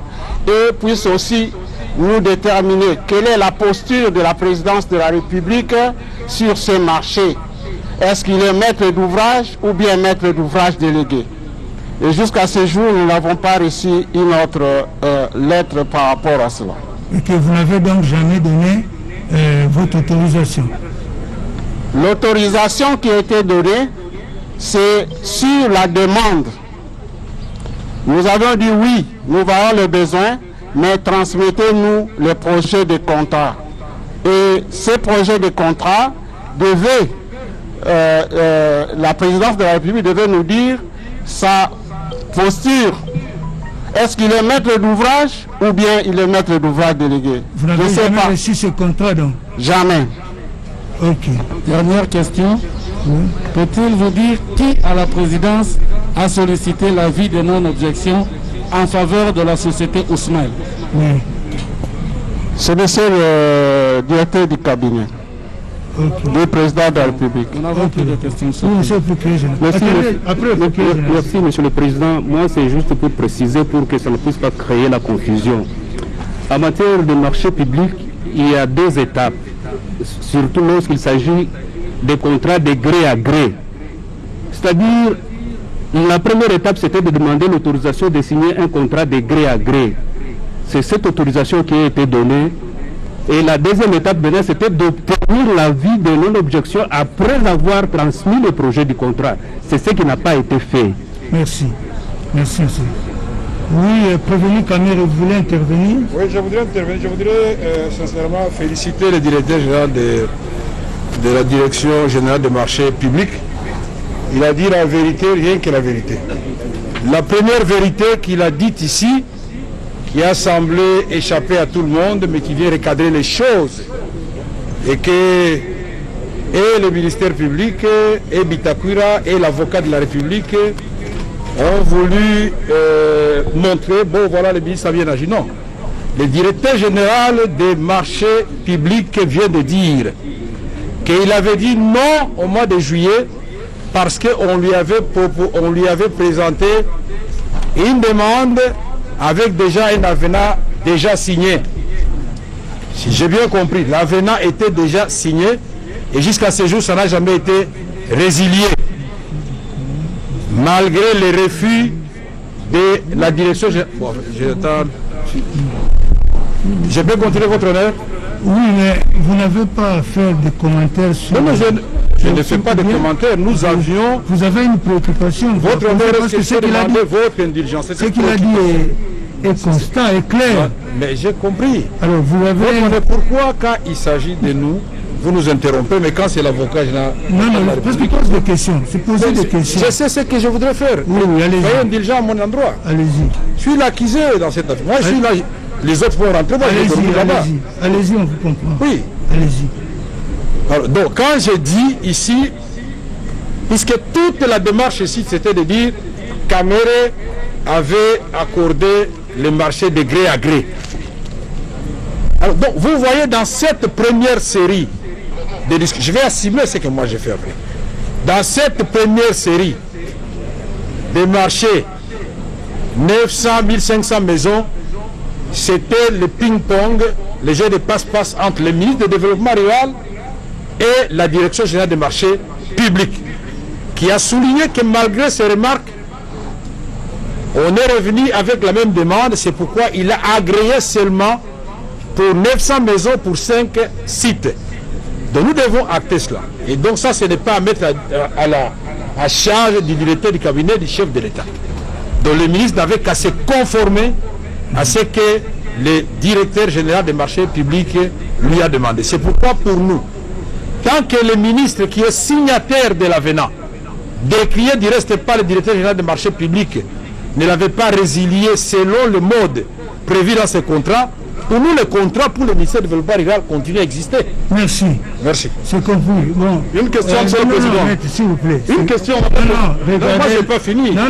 et puisse aussi nous déterminer quelle est la posture de la présidence de la République sur ce marché. Est-ce qu'il est maître d'ouvrage ou bien maître d'ouvrage délégué? Et jusqu'à ce jour, nous n'avons pas reçu une autre lettre par rapport à cela. Et que vous n'avez donc jamais donné votre autorisation? L'autorisation qui a été donnée, c'est sur la demande. Nous avons dit oui, nous voyons le besoin, mais transmettez-nous le projet de contrat. Et ce projet de contrat devait, la présidence de la République devait nous dire sa posture. Est-ce qu'il est maître d'ouvrage ou bien il est maître d'ouvrage délégué? Vous n'avez jamais reçu ce contrat donc? Jamais. Ok. Dernière question. Peut-il vous dire qui à la présidence a sollicité l'avis de non-objection en faveur de la société Ousmel? Oui. C'est monsieur le directeur du cabinet. Du président de la République. Nous n'avons plus de questions. Merci, monsieur le président. Moi, c'est juste pour préciser, pour que ça ne puisse pas créer la confusion. En matière de marché public, il y a deux étapes, surtout lorsqu'il s'agit des contrats de gré à gré. C'est-à-dire, la première étape, c'était de demander l'autorisation de signer un contrat de gré à gré. C'est cette autorisation qui a été donnée. Et la deuxième étape, c'était d'obtenir l'avis de non-objection après avoir transmis le projet du contrat. C'est ce qui n'a pas été fait. Merci. Merci, monsieur. Oui, prévenu Kamere, vous voulez intervenir? Oui, je voudrais intervenir. Je voudrais sincèrement féliciter le directeur général de la Direction générale des marchés publics. Il a dit la vérité, rien que la vérité. La première vérité qu'il a dite ici, qui a semblé échapper à tout le monde, mais qui vient recadrer les choses, et que et le ministère public, et Bitakwira, et l'avocat de la République ont voulu montrer, bon voilà, le ministre a bien agi. Non. Le directeur général des marchés publics vient de dire qu'il avait dit non au mois de juillet parce qu'on lui avait présenté une demande avec déjà un avenant déjà signé. Si j'ai bien compris, l'avenant était déjà signé et jusqu'à ce jour, ça n'a jamais été résilié. Malgré les refus de la direction... Bon, j'attends. Je peux continuer, votre honneur? Oui, mais vous n'avez pas à faire de commentaires sur... Non, je ne fais pas de commentaires. Nous avions... Vous avez une préoccupation. Votre honneur, est-ce que c'est demandé votre indulgence? Ce qu'il a dit est constant, est clair. Mais j'ai compris. Alors, vous avez... Votre honneur, pourquoi quand il s'agit de nous, vous nous interrompez, mais quand c'est l'avocat général... Non, parce qu'il pose des questions. C'est poser des questions. Je sais ce que je voudrais faire. Oui, allez-y. Soyez indulgent à mon endroit. Allez-y. Je suis l'accusé dans cette affaire. Moi, je suis là. Les autres vont rentrer, moi, je vais là-bas. Allez-y, on vous comprend. Oui. Allez-y. Donc, quand j'ai dit ici, puisque toute la démarche ici, c'était de dire Kamere avait accordé le marché de gré à gré. Alors, donc, vous voyez dans cette première série de discussions, je vais assumer ce que moi j'ai fait après. Dans cette première série des marchés, 900, 1500 maisons, c'était le ping-pong, le jeu de passe-passe entre le ministre du Développement rural et la Direction générale des marchés publics, qui a souligné que malgré ces remarques, on est revenu avec la même demande. C'est pourquoi il a agréé seulement pour 900 maisons pour 5 sites. Donc nous devons acter cela. Et donc ça, ce n'est pas à mettre à charge du directeur du cabinet du chef de l'État. Donc le ministre n'avait qu'à se conformer à ce que le directeur général des marchés publics lui a demandé. C'est pourquoi pour nous, tant que le ministre qui est signataire de l'avenant, décrié du reste par le directeur général des marchés publics, ne l'avait pas résilié selon le mode prévu dans ce contrat, pour nous, le contrat pour le ministère du Développement rural continue à exister. Merci. Merci. C'est compris. Bon. Une question, monsieur le Président. S'il vous plaît. Une question. Non, moi, je n'ai pas fini. Non.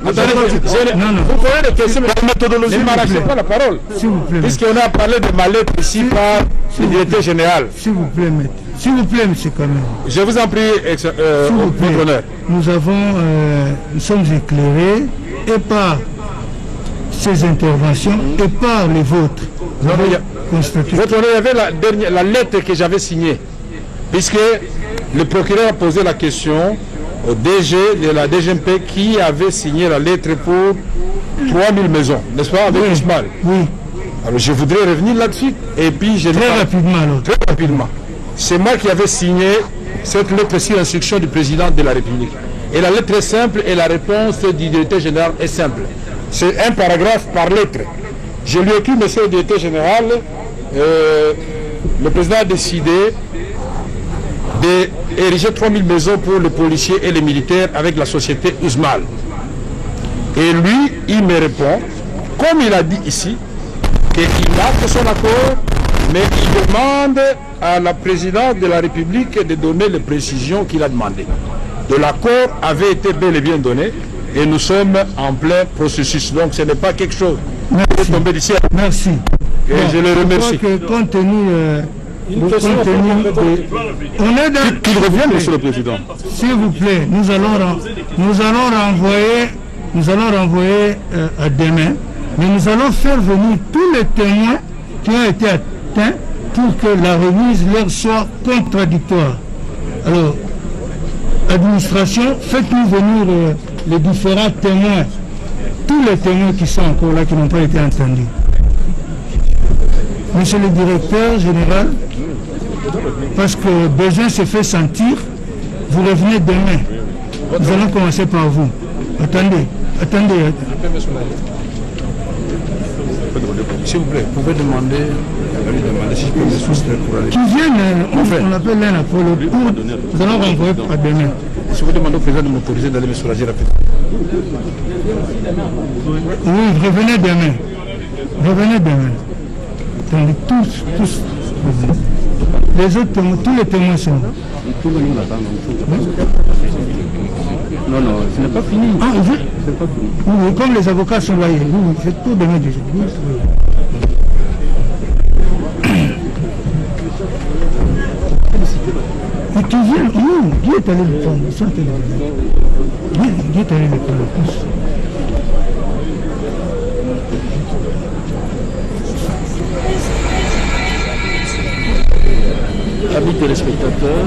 Attendez, vous prenez des questions, mais la méthodologie ne m'arrachez pas la parole. S'il vous plaît. Puisqu'on a parlé de ma lettre ici par le directeur général. S'il vous plaît, maître. S'il vous plaît, monsieur Kamere. Je vous en prie, votre honneur. Nous sommes éclairés et par ces interventions et par les vôtres. Votre honneur, il y avait la lettre que j'avais signée, puisque le procureur a posé la question au DG de la DGMP qui avait signé la lettre pour 3000 maisons, n'est-ce pas, avec Ousmane. Oui. Alors je voudrais revenir là-dessus, et puis je Très rapidement. C'est moi qui avais signé cette lettre sur instruction du président de la République. Et la lettre est simple et la réponse du directeur général est simple. C'est un paragraphe par lettre. Je lui ai écrit, monsieur le directeur général, le président a décidé d'ériger 3000 maisons pour les policiers et les militaires avec la société Ousmane. Et lui, il me répond, comme il a dit ici, qu'il a fait son accord, mais il demande à la présidente de la République de donner les précisions qu'il a demandées. De l'accord avait été bel et bien donné et nous sommes en plein processus. Donc ce n'est pas quelque chose qui est tombé du ciel. Merci. Et je le remercie. Je crois que compte tenu on est dans... Qu'il revienne, monsieur le président. S'il vous plaît, nous allons renvoyer à demain, mais nous allons faire venir tous les témoins qui ont été atteints pour que la remise leur soit contradictoire. Alors, administration, faites-nous venir les différents témoins, tous les témoins qui sont encore là, qui n'ont pas été entendus. Monsieur le directeur général, parce que besoin se fait sentir, vous revenez demain. Nous allons commencer par vous. Attendez. S'il vous plaît, vous pouvez demander si je peux me soustraire pour aller. Qui viennent, on appelle l'un après l'autre. Nous allons renvoyer à demain. Je vous demande au président de m'autoriser d'aller me soulager rapidement. Oui, revenez demain. Attendez, tous. Les autres témoins, tous les témoins sont là. Non, ce n'est pas fini. Ah, c'est pas fini. Oui, comme les avocats sont là, oui, c'est tout demain déjà. Mais qui viennent, Guy est allé le prendre, ils sont allés le prendre. Guy est allé le prendre, tous. Amis téléspectateurs,